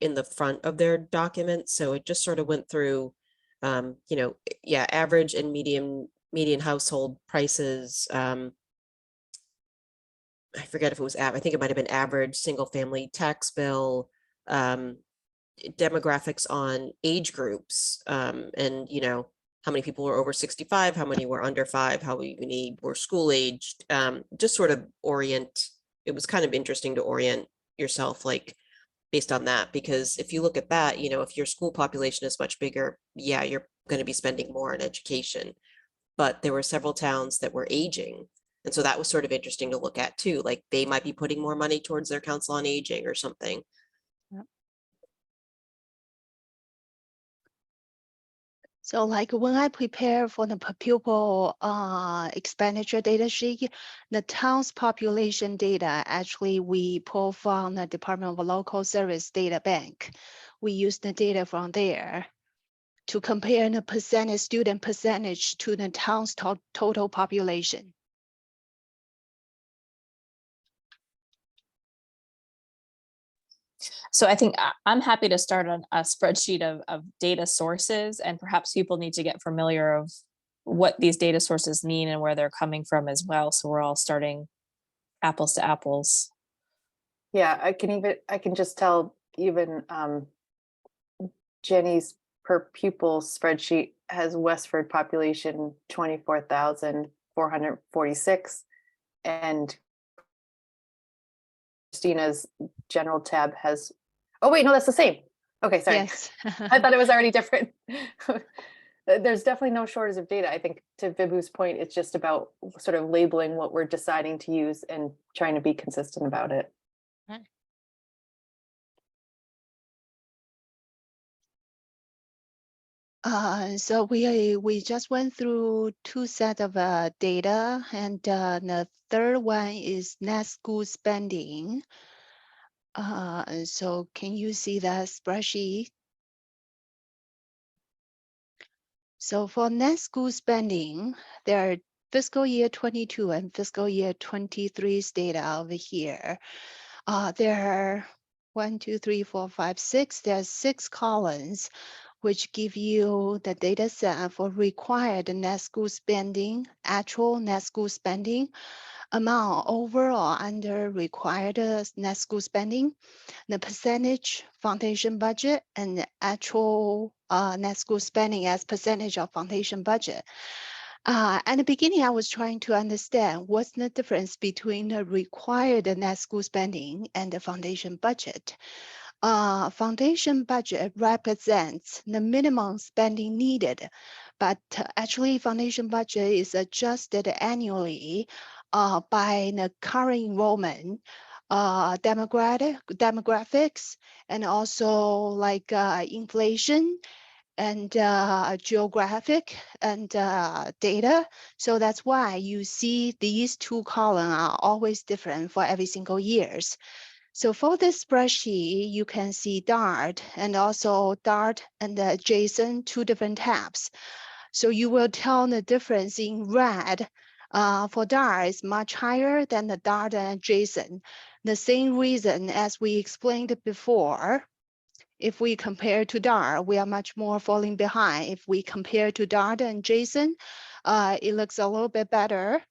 S4: in the front of their document. So it just sort of went through, average and median household prices. I forget if it was, I think it might have been average single family tax bill, demographics on age groups, and how many people were over 65, how many were under 5, how many were school aged, just sort of orient. It was kind of interesting to orient yourself like based on that, because if you look at that, if your school population is much bigger, yeah, you're going to be spending more on education. But there were several towns that were aging. And so that was sort of interesting to look at too. Like they might be putting more money towards their council on aging or something.
S3: So like when I prepare for the per pupil expenditure data sheet, the town's population data, actually we pull from the Department of Local Service Data Bank. We use the data from there to compare the student percentage to the town's total population.
S1: So I think I'm happy to start on a spreadsheet of data sources, and perhaps people need to get familiar of what these data sources mean and where they're coming from as well. So we're all starting apples to apples.
S2: Yeah, I can just tell even Jenny's per pupil spreadsheet has Westford population 24,446, and Christina's general tab has, oh wait, no, that's the same. Okay, sorry.
S3: Yes.
S2: I thought it was already different. There's definitely no shortage of data. I think to Vibhu's point, it's just about sort of labeling what we're deciding to use and trying to be consistent about it.
S3: So we just went through 2 sets of data, and the third one is net school spending. So can you see that spreadsheet? So for net school spending, there are fiscal year 22 and fiscal year 23's data over here. There are 1, 2, 3, 4, 5, 6. There are 6 columns, which give you the data set for required net school spending, actual net school spending, amount overall under required net school spending, the percentage foundation budget, and the actual net school spending as percentage of foundation budget. At the beginning, I was trying to understand what's the difference between the required net school spending and the foundation budget. Foundation budget represents the minimum spending needed, but actually foundation budget is adjusted annually by the current enrollment, demographics, and also like inflation and geographic and data. So that's why you see these 2 columns are always different for every single years. So for this spreadsheet, you can see DART and also DART and the adjacent 2 different tabs. So you will tell the difference in red. For DART is much higher than the DART and adjacent. The same reason as we explained before. If we compare to DART, we are much more falling behind. If we compare to DART and adjacent, it looks a little bit better.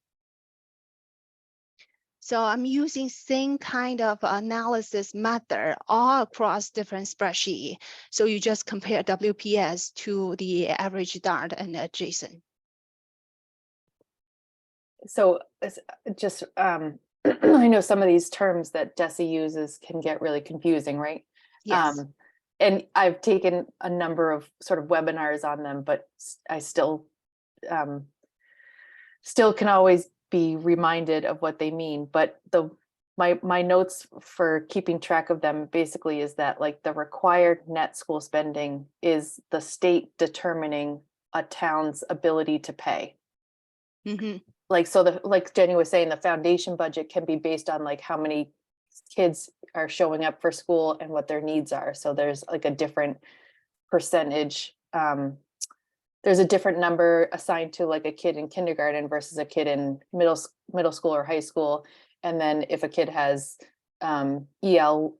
S3: So I'm using same kind of analysis method all across different spreadsheet. So you just compare WPS to the average DART and adjacent.
S2: So just, I know some of these terms that DESI uses can get really confusing, right?
S3: Yes.
S2: And I've taken a number of sort of webinars on them, but I still can always be reminded of what they mean. But my notes for keeping track of them basically is that like the required net school spending is the state determining a town's ability to pay.
S3: Mm-hmm.
S2: Like, so like Jenny was saying, the foundation budget can be based on like how many kids are showing up for school and what their needs are. So there's like a different percentage. There's a different number assigned to like a kid in kindergarten versus a kid in middle school or high school. And then if a kid has EL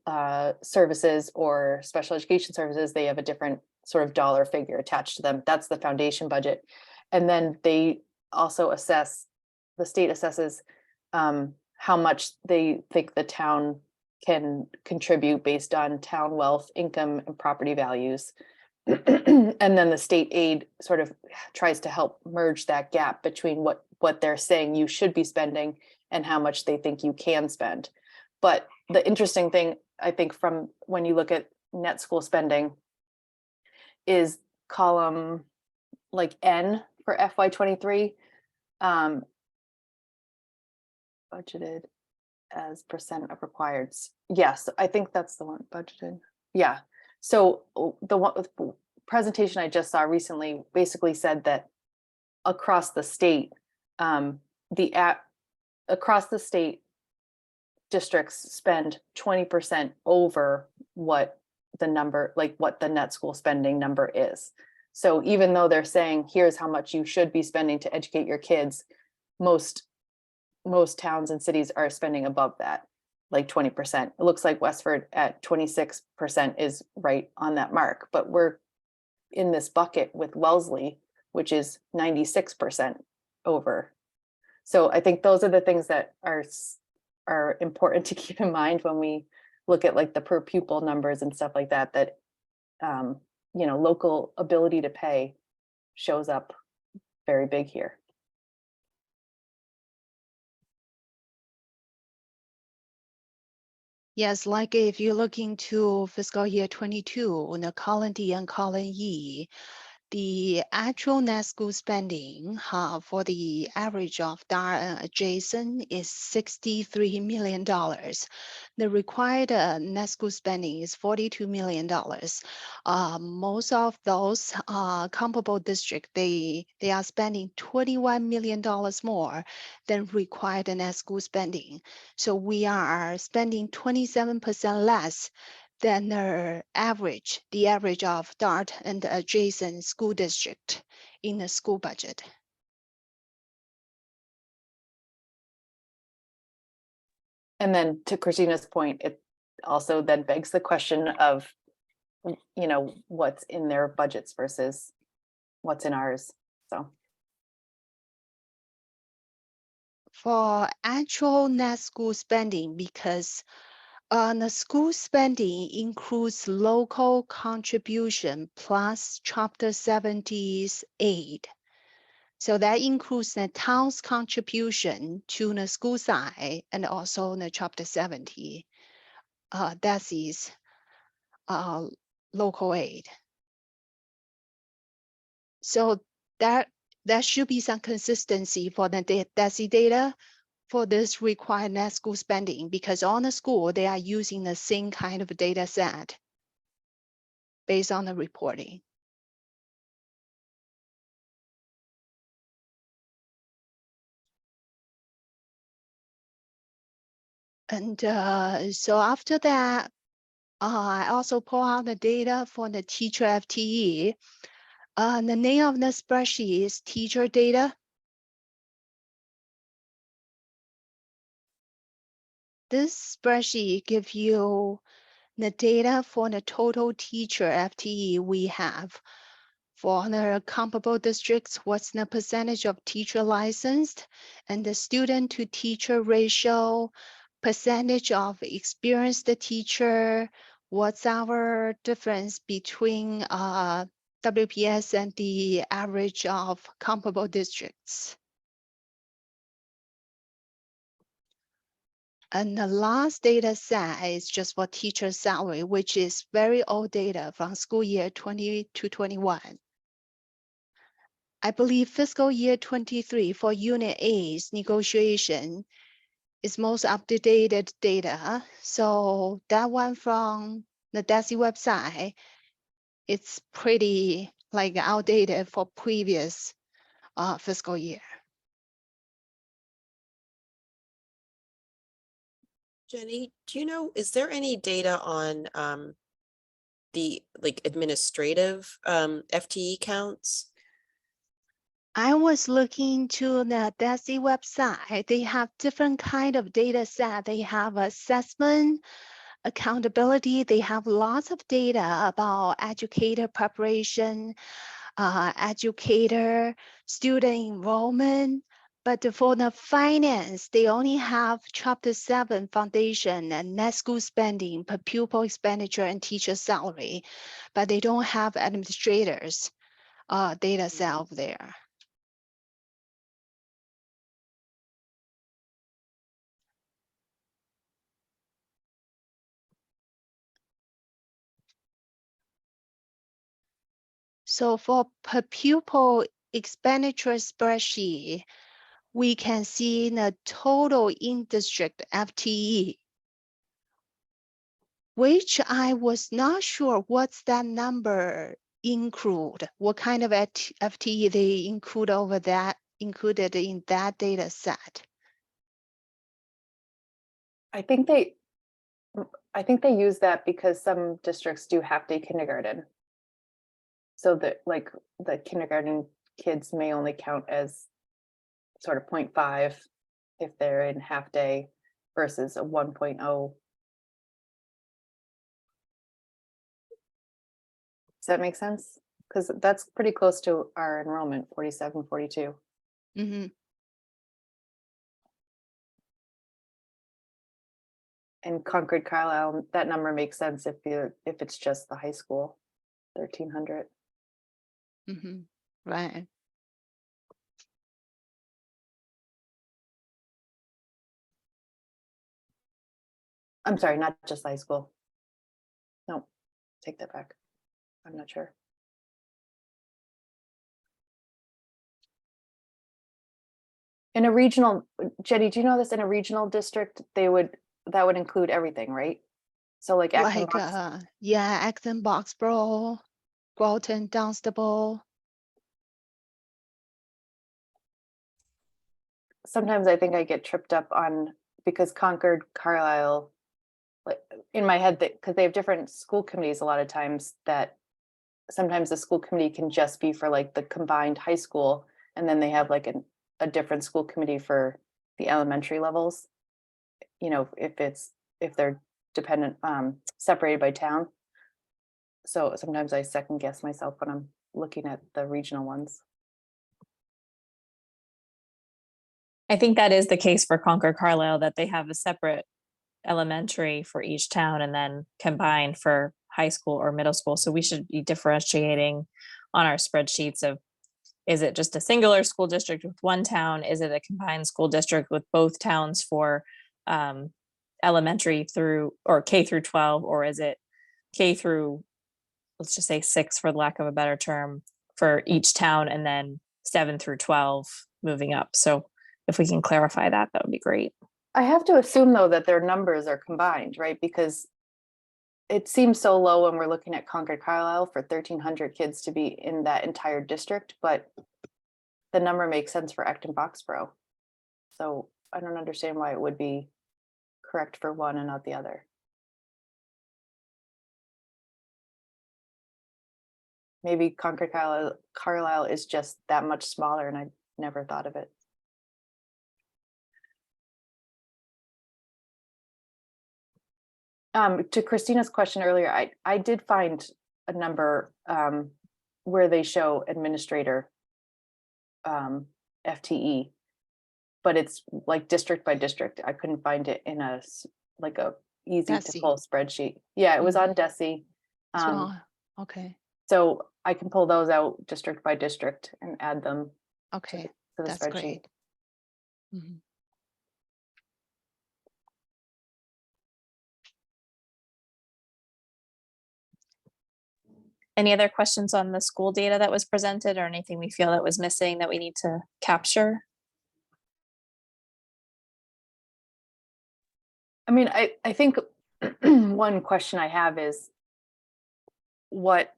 S2: services or special education services, they have a different sort of dollar figure attached to them. That's the foundation budget. And then they also the state assesses how much they think the town can contribute based on town wealth, income, and property values. And then the state aid sort of tries to help merge that gap between what they're saying you should be spending and how much they think you can spend. But the interesting thing, I think, from when you look at net school spending is column like N for FY23, budgeted as percent of required. Yes, I think that's the one, budgeted. Yeah. So the presentation I just saw recently basically said that across the state, across the state, districts spend 20% over what the number, like what the net school spending number is. So even though they're saying, here's how much you should be spending to educate your kids, most towns and cities are spending above that, like 20%. It looks like Westford at 26% is right on that mark, but we're in this bucket with Wellesley, which is 96% over. So I think those are the things that are important to keep in mind when we look at like the per pupil numbers and stuff like that, that local ability to pay shows up very big here.
S3: Yes, like if you look into fiscal year 22 in the column D and column E, the actual net school spending for the average of DAR and adjacent is $63 million. The required net school spending is $42 million. Most of those comparable districts, they are spending $21 million more than required net school spending. So we are spending 27% less than the average of DART and the adjacent school district in the school budget.
S2: And then to Christina's point, it also then begs the question of, what's in their budgets versus what's in ours. So
S3: For actual net school spending, because the school spending includes local contribution plus Chapter 70's aid. So that includes the town's contribution to the school side and also the Chapter 70. That is local aid. So there should be some consistency for the DESI data for this required net school spending, because on the school, they are using the same kind of data set based on the reporting. And so after that, I also pull out the data for the teacher FTE. The name of the spreadsheet is teacher data. This spreadsheet gives you the data for the total teacher FTE we have For the comparable districts, what's the percentage of teacher licensed and the student to teacher ratio, percentage of experienced teacher, what's our difference between WPS and the average of comparable districts. And the last data set is just for teacher salary, which is very old data from school year 20 to 21. I believe fiscal year 23 for Unit A's negotiation is most up-to-date data. So that one from the DESI website, it's pretty like outdated for previous fiscal year.
S4: Jenny, do you know, is there any data on the like administrative FTE counts?
S3: I was looking to the DESI website. They have different kind of data set. They have assessment, accountability. They have lots of data about educator preparation, educator, student enrollment. But for the finance, they only have Chapter 7 foundation and net school spending per pupil expenditure and teacher salary, but they don't have administrators data set over there. So for per pupil expenditure spreadsheet, we can see the total in-district FTE, which I was not sure what's that number include, what kind of FTE they include over that, included in that data set.
S2: I think they use that because some districts do half-day kindergarten. So that like the kindergarten kids may only count as sort of 0.5 if they're in half day versus a 1.0. Does that make sense? Because that's pretty close to our enrollment, 47, 42.
S3: Mm-hmm.
S2: And Concord Carlisle, that number makes sense if it's just the high school, 1,300.
S3: Mm-hmm. Right.
S2: I'm sorry, not just high school. No, take that back. I'm not sure. In a regional, Jenny, do you know this? In a regional district, that would include everything, right? So like Acton,
S3: Like yeah, Acton, Boxborough, Groton, Dunstable.
S2: sometimes I think I get tripped up on because Concord, Carlisle, like in my head that because they have different school committees a lot of times that sometimes the school committee can just be for like the combined high school and then they have like a different school committee for the elementary levels. You know, if they're dependent, separated by town. So sometimes I second guess myself when I'm looking at the regional ones.
S1: I think that is the case for Concord Carlisle, that they have a separate elementary for each town and then combined for high school or middle school. So we should be differentiating on our spreadsheets of, is it just a singular school district with one town? Is it a combined school district with both towns for elementary through or K through 12, or is it K through, let's just say 6 for the lack of a better term, for each town, and then 7 through 12 moving up. So if we can clarify that, that would be great.
S2: I have to assume though that their numbers are combined, right? Because it seems so low when we're looking at Concord Carlisle for 1,300 kids to be in that entire district, but the number makes sense for Acton Boxborough. So I don't understand why it would be correct for one and not the other. Maybe Concord Carlisle is just that much smaller and I never thought of it. To Christina's question earlier, I did find a number where they show administrator FTE, but it's like district by district. I couldn't find it in like a easy to
S3: DESI.
S2: pull spreadsheet. Yeah, it was on DESI.
S3: As well. Okay,
S2: So I can pull those out district by district and add them
S3: okay,
S2: to the
S3: that's
S2: spreadsheet.
S3: great. Mhm.
S1: Any other questions on the school data that was presented or anything we feel that was missing that we need to capture?
S2: I mean, I think one question I have is what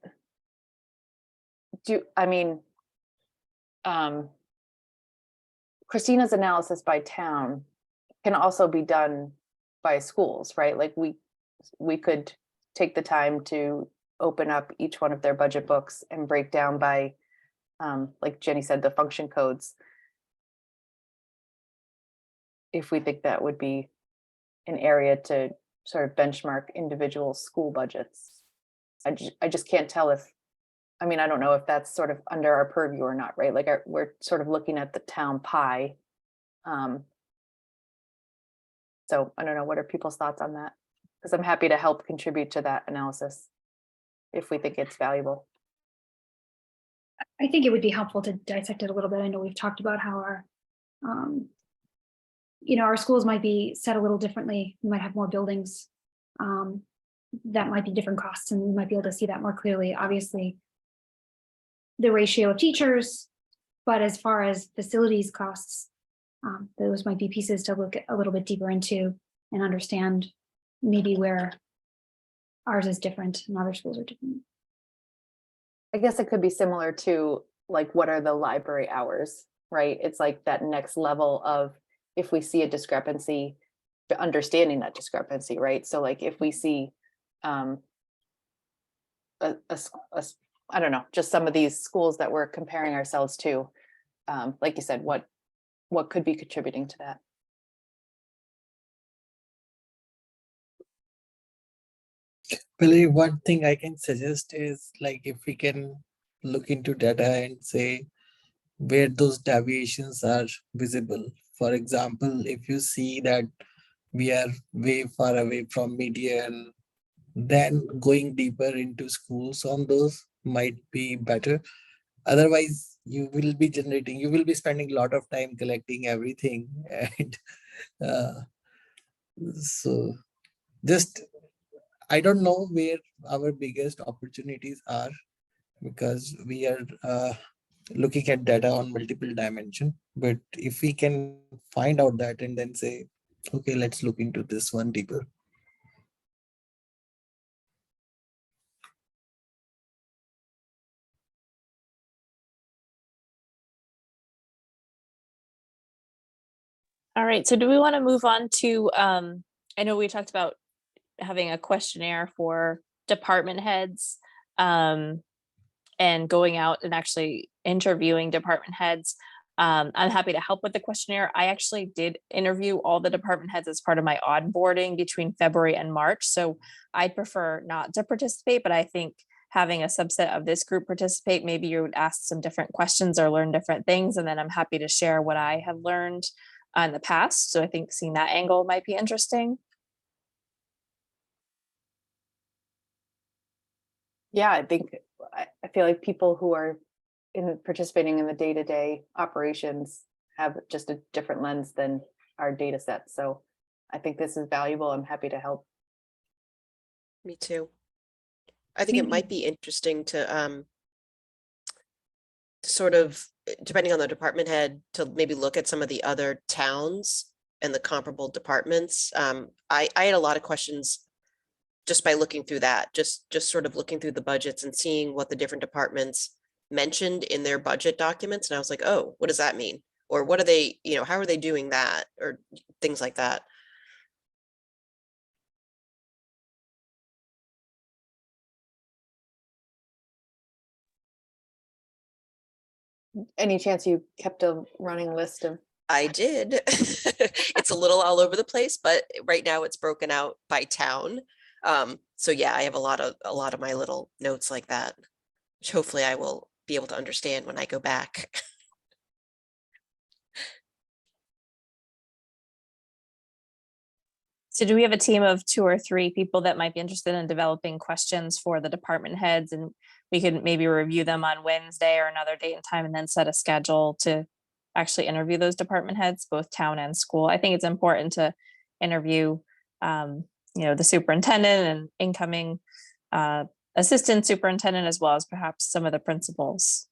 S2: Christina's analysis by town can also be done by schools, right? Like we could take the time to open up each one of their budget books and break down by, like Jenny said, the function codes. If we think that would be an area to sort of benchmark individual school budgets. I just can't tell if, I mean, I don't know if that's sort of under our purview or not, right? Like we're sort of looking at the town pie. So I don't know, what are people's thoughts on that? Because I'm happy to help contribute to that analysis if we think it's valuable.
S5: I think it would be helpful to dissect it a little bit. I know we've talked about how our, our schools might be set a little differently. We might have more buildings. That might be different costs, and we might be able to see that more clearly. Obviously, the ratio of teachers, but as far as facilities costs, those might be pieces to look a little bit deeper into and understand maybe where ours is different and other schools are different.
S2: I guess it could be similar to like, what are the library hours, right? It's like that next level of, if we see a discrepancy, understanding that discrepancy, right? So like if we see I don't know, just some of these schools that we're comparing ourselves to, like you said, what could be contributing to that?
S6: Well, one thing I can suggest is, like, if we can look into data and say where those deviations are visible. For example, if you see that we are way far away from median, then going deeper into schools on those might be better. Otherwise, you will be spending a lot of time collecting everything. And so just, I don't know where our biggest opportunities are, because we are looking at data on multiple dimensions. But if we can find out that and then say, okay, let's look into this one deeper.
S1: All right, so do we want to move on to, I know we talked about having a questionnaire for department heads, and going out and actually interviewing department heads. I'm happy to help with the questionnaire. I actually did interview all the department heads as part of my onboarding between February and March. So I'd prefer not to participate, but I think having a subset of this group participate, maybe you would ask some different questions or learn different things. And then I'm happy to share what I have learned in the past. So I think seeing that angle might be interesting.
S2: Yeah, I think, I feel like people who are participating in the day-to-day operations have just a different lens than our data set. So I think this is valuable. I'm happy to help.
S4: Me too. I think it might be interesting to sort of, depending on the department head, to maybe look at some of the other towns and the comparable departments. I had a lot of questions just by looking through that, just sort of looking through the budgets and seeing what the different departments mentioned in their budget documents. And I was like, oh, what does that mean? Or what are they, how are they doing that? Or things like that.
S2: Any chance you kept a running list of?
S4: I did. It's a little all over the place, but right now it's broken out by town. So yeah, I have a lot of my little notes like that. which hopefully I will be able to understand when I go back.
S1: So do we have a team of 2 or 3 people that might be interested in developing questions for the department heads, and we could maybe review them on Wednesday or another date and time and then set a schedule to actually interview those department heads, both town and school? I think it's important to interview, the superintendent and incoming assistant superintendent, as well as perhaps some of the principals.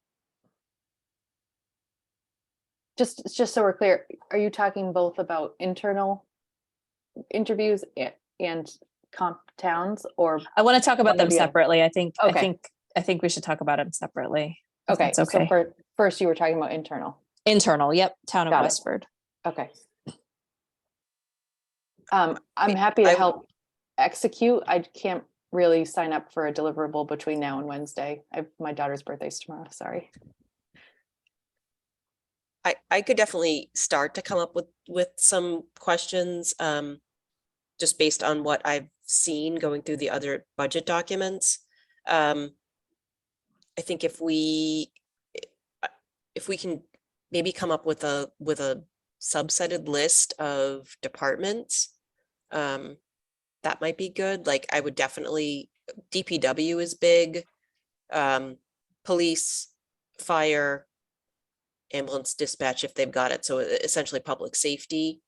S2: Just so we're clear, are you talking both about internal interviews and comp towns, or?
S1: I want to talk about
S2: One or
S1: them
S2: the other.
S1: separately. I think
S2: Okay.
S1: I think we should talk about them separately. if
S2: Okay,
S1: that's okay.
S2: so first you were talking about internal.
S1: Internal, yep, town of
S2: Got it.
S1: Westford.
S2: Okay. I'm happy to
S4: I-
S2: help execute. I can't really sign up for a deliverable between now and Wednesday. My daughter's birthday's tomorrow, sorry.
S4: I could definitely start to come up with some questions, just based on what I've seen going through the other budget documents. I think if we can maybe come up with a subsetted list of departments, that might be good. Like, I would definitely, DPW is big, police, fire, ambulance dispatch if they've got it. So essentially public safety,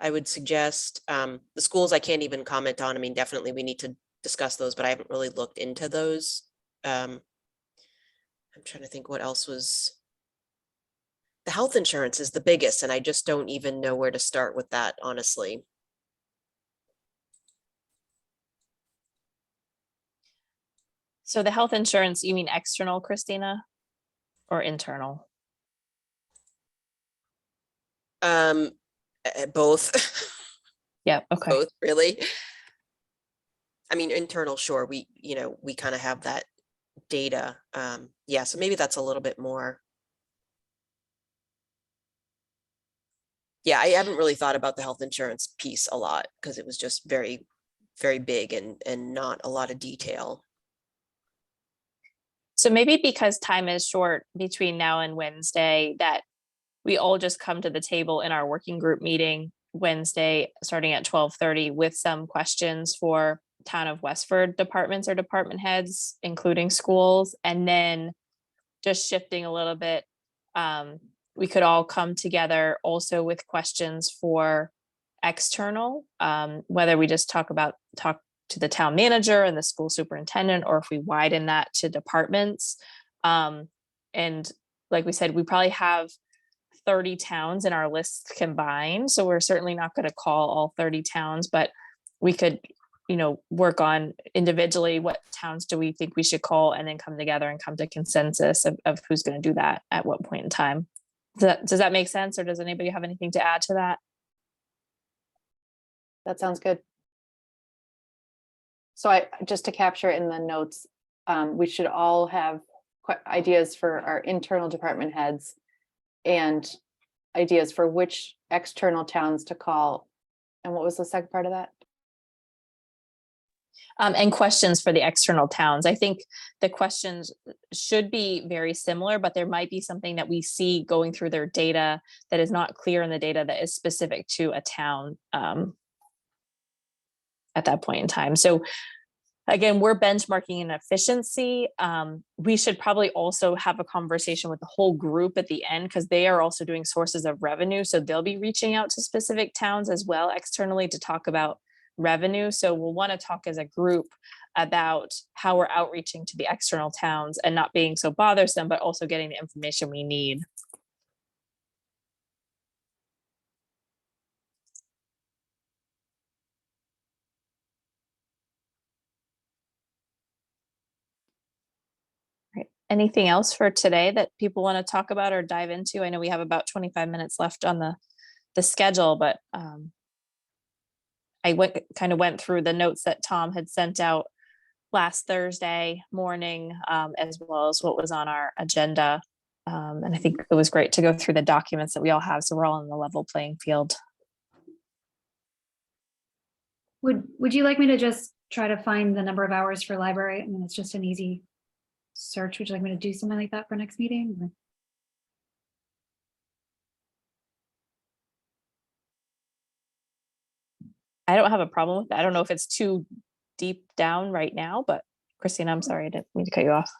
S4: I would suggest. The schools I can't even comment on. I mean, definitely we need to discuss those, but I haven't really looked into those. I'm trying to think what else was. The health insurance is the biggest, and I just don't even know where to start with that, honestly.
S1: So the health insurance, you mean external, Christina, or internal?
S4: Both.
S1: Yeah, okay.
S4: Both, really. I mean, internal, sure, we kind of have that data. Yeah, so maybe that's a little bit more. Yeah, I haven't really thought about the health insurance piece a lot because it was just very, very big and not a lot of detail.
S1: So maybe because time is short between now and Wednesday, that we all just come to the table in our working group meeting Wednesday, starting at 12:30, with some questions for town of Westford departments or department heads, including schools. And then just shifting a little bit, we could all come together also with questions for external, whether we just talk to the town manager and the school superintendent, or if we widen that to departments. And like we said, we probably have 30 towns in our list combined. So we're certainly not going to call all 30 towns, but we could, work on individually what towns do we think we should call, and then come together and come to consensus of who's going to do that at what point in time. Does that make sense? Or does anybody have anything to add to that?
S2: That sounds good. So just to capture in the notes, we should all have ideas for our internal department heads and ideas for which external towns to call. And what was the second part of that?
S1: And questions for the external towns. I think the questions should be very similar, but there might be something that we see going through their data that is not clear in the data that is specific to a town at that point in time. So again, we're benchmarking in efficiency. We should probably also have a conversation with the whole group at the end, because they are also doing sources of revenue. So they'll be reaching out to specific towns as well externally to talk about revenue. So we'll want to talk as a group about how we're outreaching to the external towns and not being so bothersome, but also getting the information we need. Anything else for today that people want to talk about or dive into? I know we have about 25 minutes left on the schedule, but I went through the notes that Tom had sent out last Thursday morning, as well as what was on our agenda. And I think it was great to go through the documents that we all have, so we're all on the level playing field.
S5: Would you like me to just try to find the number of hours for library? I mean, it's just an easy search, would you like me to do something like that for next meeting?
S1: I don't have a problem with that. I don't know if it's too deep down right now, but Christina, I'm sorry, I didn't mean to cut you off.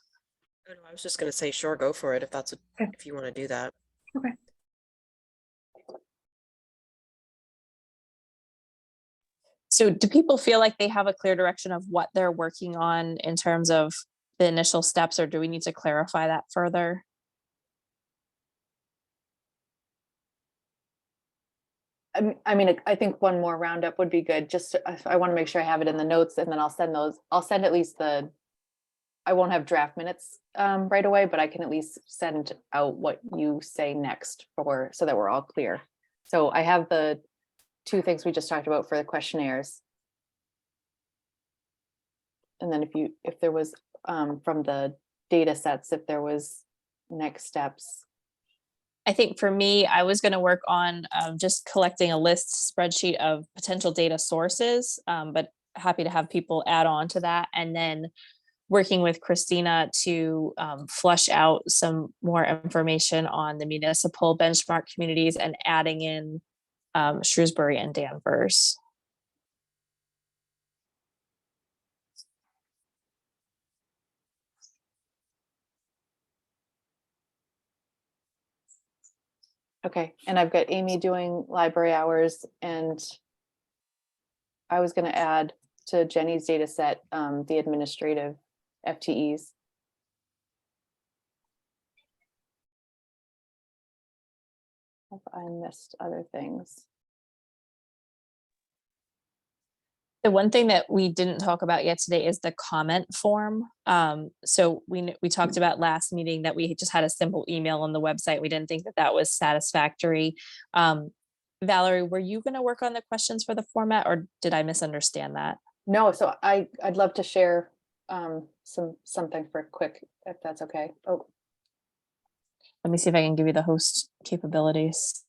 S4: Oh, no, I was just gonna say, sure, go for it if that's,
S5: Okay.
S4: if you want to do that.
S5: Okay.
S1: So do people feel like they have a clear direction of what they're working on in terms of the initial steps, or do we need to clarify that further?
S2: I mean, I think one more roundup would be good. Just, I want to make sure I have it in the notes, and then I'll send those, I'll send at least I won't have draft minutes right away, but I can at least send out what you say next so that we're all clear. So I have the 2 things we just talked about for the questionnaires. And then if there was from the data sets, if there was next steps.
S1: I think for me, I was going to work on just collecting a list spreadsheet of potential data sources, but happy to have people add on to that. And then working with Christina to flush out some more information on the municipal benchmark communities and adding in Shrewsbury and Danvers.
S2: Okay, and I've got Amy doing library hours, and I was going to add to Jenny's data set the administrative FTEs. Have I missed other things?
S1: The one thing that we didn't talk about yet today is the comment form. So we talked about last meeting that we just had a simple email on the website. We didn't think that that was satisfactory. Valerie, were you going to work on the questions for the format, or did I misunderstand that?
S2: No, so I'd love to share something for quick, if that's okay. Oh,
S1: Let me see if I can give you the host capabilities.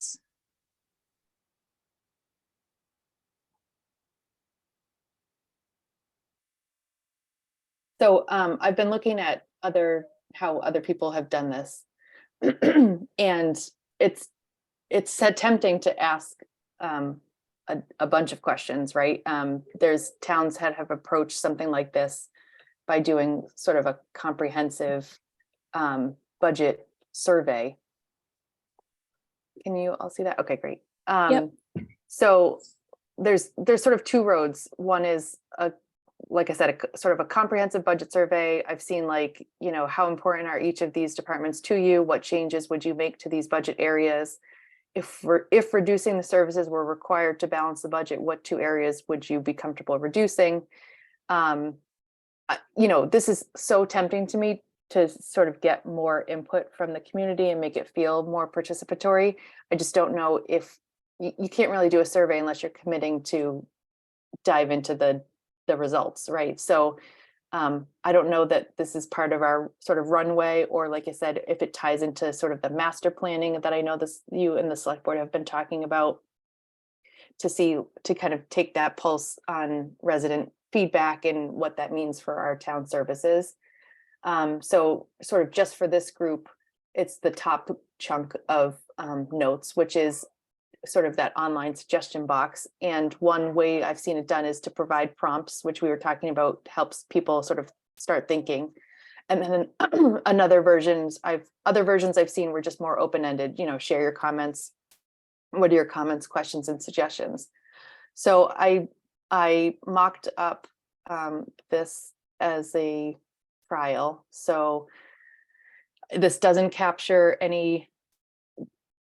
S2: so I've been looking at how other people have done this, and it's tempting to ask a bunch of questions, right? There's towns that have approached something like this by doing sort of a comprehensive budget survey. Can you all see that? Okay, great.
S1: Yep.
S2: So there's sort of 2 roads. One is like I said, sort of a comprehensive budget survey. I've seen how important are each of these departments to you? What changes would you make to these budget areas? If reducing the services were required to balance the budget, what 2 areas would you be comfortable reducing? This is so tempting to me to sort of get more input from the community and make it feel more participatory. I just don't know if you can't really do a survey unless you're committing to dive into the results, right? So I don't know that this is part of our sort of runway, or like I said, if it ties into sort of the master planning that I know you and the select board have been talking about, to kind of take that pulse on resident feedback and what that means for our town services. So sort of just for this group, it's the top chunk of notes, which is sort of that online suggestion box. And one way I've seen it done is to provide prompts, which we were talking about, helps people sort of start thinking. And then other versions I've seen were just more open-ended, share your comments. What are your comments, questions, and suggestions? So I mocked up this as a trial. So this doesn't capture any.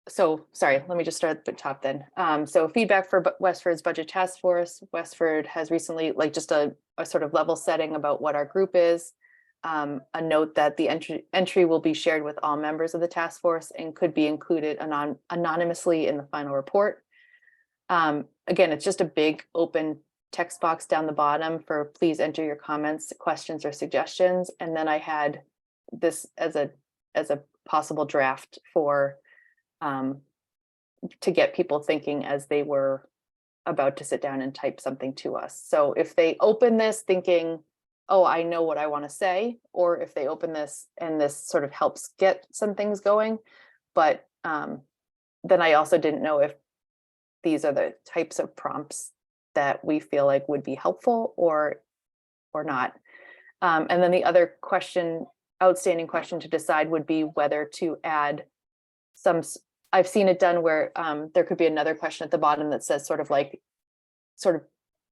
S2: So sorry, let me just start at the top then. So feedback for Westford's budget task force. Westford has recently, just a sort of level setting about what our group is. A note that the entry will be shared with all members of the task force and could be included anonymously in the final report. Again, it's just a big open text box down the bottom for please enter your comments, questions, or suggestions. And then I had this as a possible draft for to get people thinking as they were about to sit down and type something to us. So if they open this thinking, oh, I know what I want to say, or if they open this and this sort of helps get some things going. But then I also didn't know if these are the types of prompts that we feel like would be helpful or not. And then the other question, outstanding question to decide would be whether to add some, I've seen it done where there could be another question at the bottom that says sort of,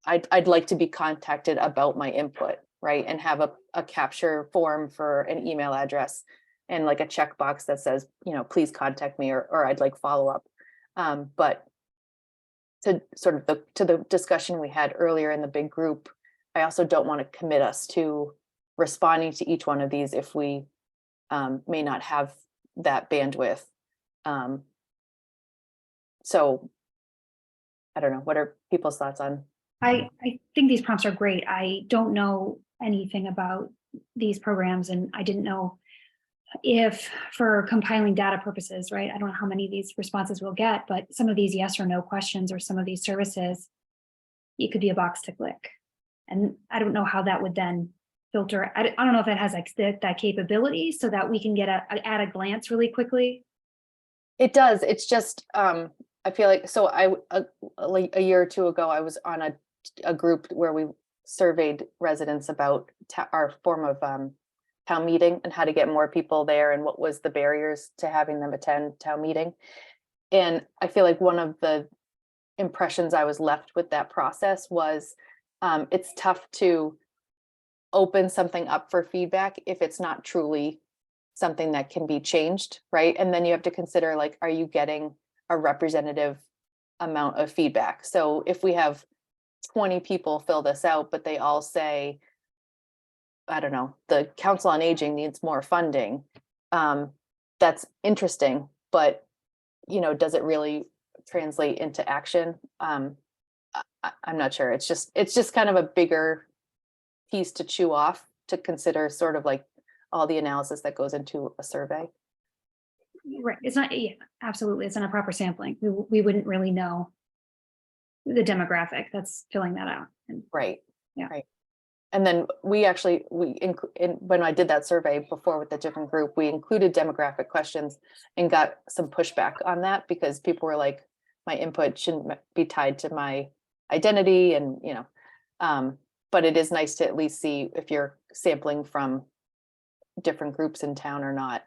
S2: I'd like to be contacted about my input, right? And have a capture form for an email address and like a checkbox that says, you know, please contact me, or I'd like follow up. But to sort of to the discussion we had earlier in the big group, I also don't want to commit us to responding to each one of these if we may not have that bandwidth. So I don't know, what are people's thoughts on?
S5: I think these prompts are great. I don't know anything about these programs, and I didn't know if for compiling data purposes, right? I don't know how many of these responses we'll get, but some of these yes or no questions or some of these services, it could be a box to click. And I don't know how that would then filter. I don't know if it has like that capability so that we can get at a glance really quickly.
S2: It does. It's just, I feel like, so like a year or two ago, I was on a group where we surveyed residents about our form of town meeting and how to get more people there and what was the barriers to having them attend town meeting. And I feel like one of the impressions I was left with that process was it's tough to open something up for feedback if it's not truly something that can be changed, right? And then you have to consider, like, are you getting a representative amount of feedback? So if we have 20 people fill this out, but they all say, I don't know, the Council on Aging needs more funding, that's interesting, but, you know, does it really translate into action? I'm not sure. It's just kind of a bigger piece to chew off, to consider sort of like all the analysis that goes into a survey.
S5: Right. It's not, yeah, absolutely. It's not a proper sampling. We wouldn't really know the demographic that's filling that out.
S2: Right.
S5: Yeah.
S2: Right. And then when I did that survey before with the different group, we included demographic questions and got some pushback on that because people were like, my input shouldn't be tied to my identity, and, you know, but it is nice to at least see if you're sampling from different groups in town or not.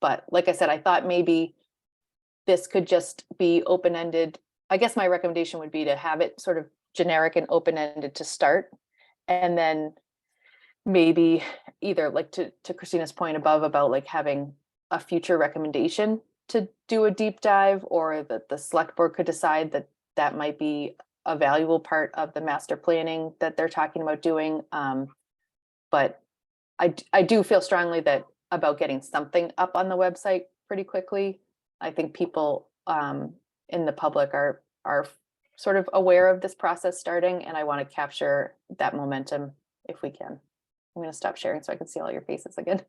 S2: But like I said, I thought maybe this could just be open-ended. I guess my recommendation would be to have it sort of generic and open-ended to start. And then maybe either, like, to Christina's point above about like having a future recommendation to do a deep dive, or that the select board could decide that that might be a valuable part of the master planning that they're talking about doing. But I do feel strongly that about getting something up on the website pretty quickly. I think people in the public are sort of aware of this process starting, and I want to capture that momentum if we can. I'm going to stop sharing so I can see all your faces again. Does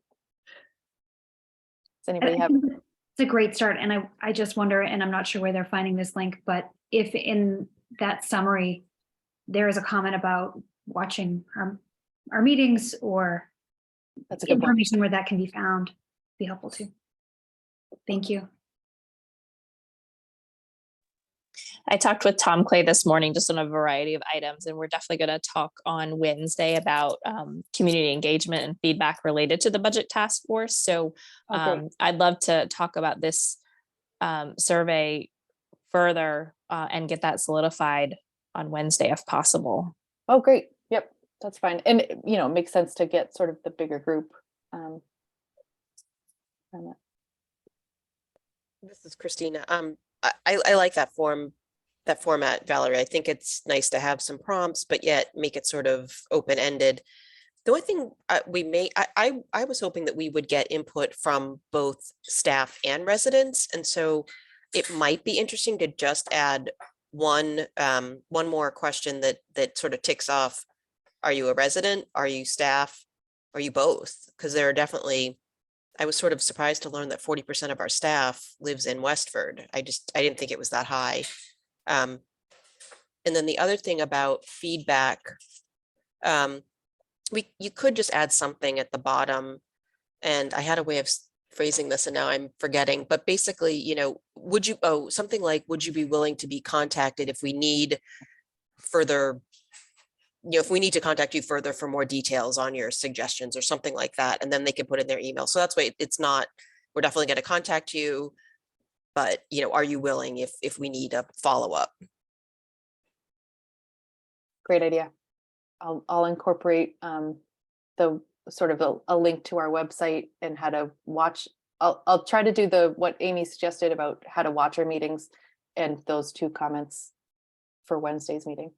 S2: anybody have?
S5: It's a great start. And I just wonder, and I'm not sure where they're finding this link, but if in that summary, there is a comment about watching our meetings, or
S2: That's a good
S5: information where that can be found, be helpful too. Thank you.
S1: I talked with Tom Clay this morning just on a variety of items, and we're definitely going to talk on Wednesday about community engagement and feedback related to the budget task force. So I'd love to talk about this survey further and get that solidified on Wednesday if possible.
S2: Oh, great. Yep, that's fine. And, you know, it makes sense to get sort of the bigger group.
S4: This is Christina. I like that format, Valerie. I think it's nice to have some prompts, but yet make it sort of open-ended. The only thing I was hoping that we would get input from both staff and residents. And so it might be interesting to just add one more question that sort of ticks off. Are you a resident? Are you staff? Are you both? Because there are definitely, I was sort of surprised to learn that 40% of our staff lives in Westford. I didn't think it was that high. And then the other thing about feedback, you could just add something at the bottom. And I had a way of phrasing this and now I'm forgetting, but basically, you know, something like, would you be willing to be contacted if we need further, you know, if we need to contact you further for more details on your suggestions or something like that, and then they can put in their email. So that's why it's not, we're definitely going to contact you, but you know, are you willing if we need a follow-up?
S2: Great idea. I'll incorporate the sort of a link to our website and how to watch. I'll try to do what Amy suggested about how to watch our meetings and those 2 comments for Wednesday's meeting.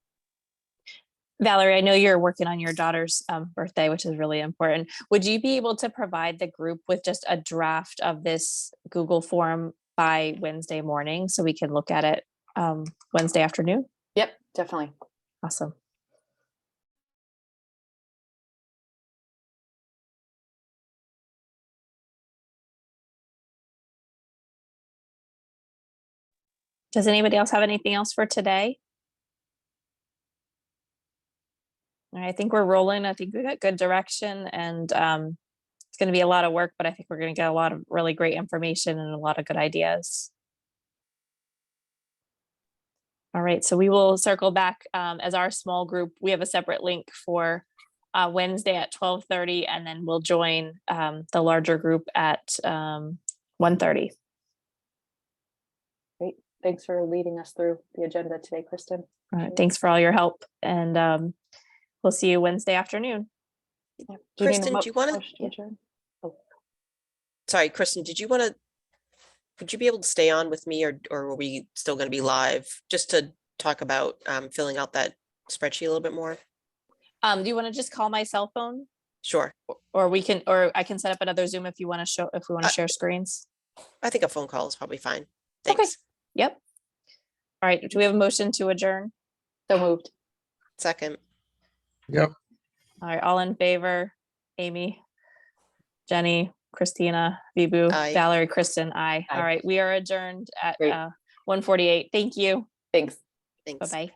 S1: Valerie, I know you're working on your daughter's birthday, which is really important. Would you be able to provide the group with just a draft of this Google form by Wednesday morning so we can look at it Wednesday afternoon?
S2: Yep, definitely.
S1: Awesome. Does anybody else have anything else for today? All right, I think we're rolling. I think we got good direction, and it's going to be a lot of work, but I think we're going to get a lot of really great information and a lot of good ideas. All right, so we will circle back as our small group. We have a separate link for Wednesday at 12:30, and then we'll join the larger group at 1:30.
S2: Great. Thanks for leading us through the agenda today, Kristen.
S1: All right, thanks for all your help, and we'll see you Wednesday afternoon.
S2: Yep.
S4: Kristen, do you want to?
S2: adjourn? Oh.
S4: Sorry, Kristen, would you be able to stay on with me, or are we still going to be live just to talk about filling out that spreadsheet a little bit more?
S1: Do you want to just call my cell phone?
S4: Sure.
S1: Or I can set up another Zoom if we want to share screens.
S4: I think a phone call is probably fine. Thanks.
S1: Okay. Yep. All right. Do we have a motion to adjourn?
S2: So moved.
S4: Second.
S6: Yep.
S1: All right. All in favor? Amy, Jenny, Christina, Vibu,
S4: Aye.
S1: Valerie, Kristen, aye.
S2: Aye.
S1: All right. We are adjourned at
S2: Great.
S1: 1:48. Thank you.
S2: Thanks.
S4: Thanks.
S1: Bye-bye.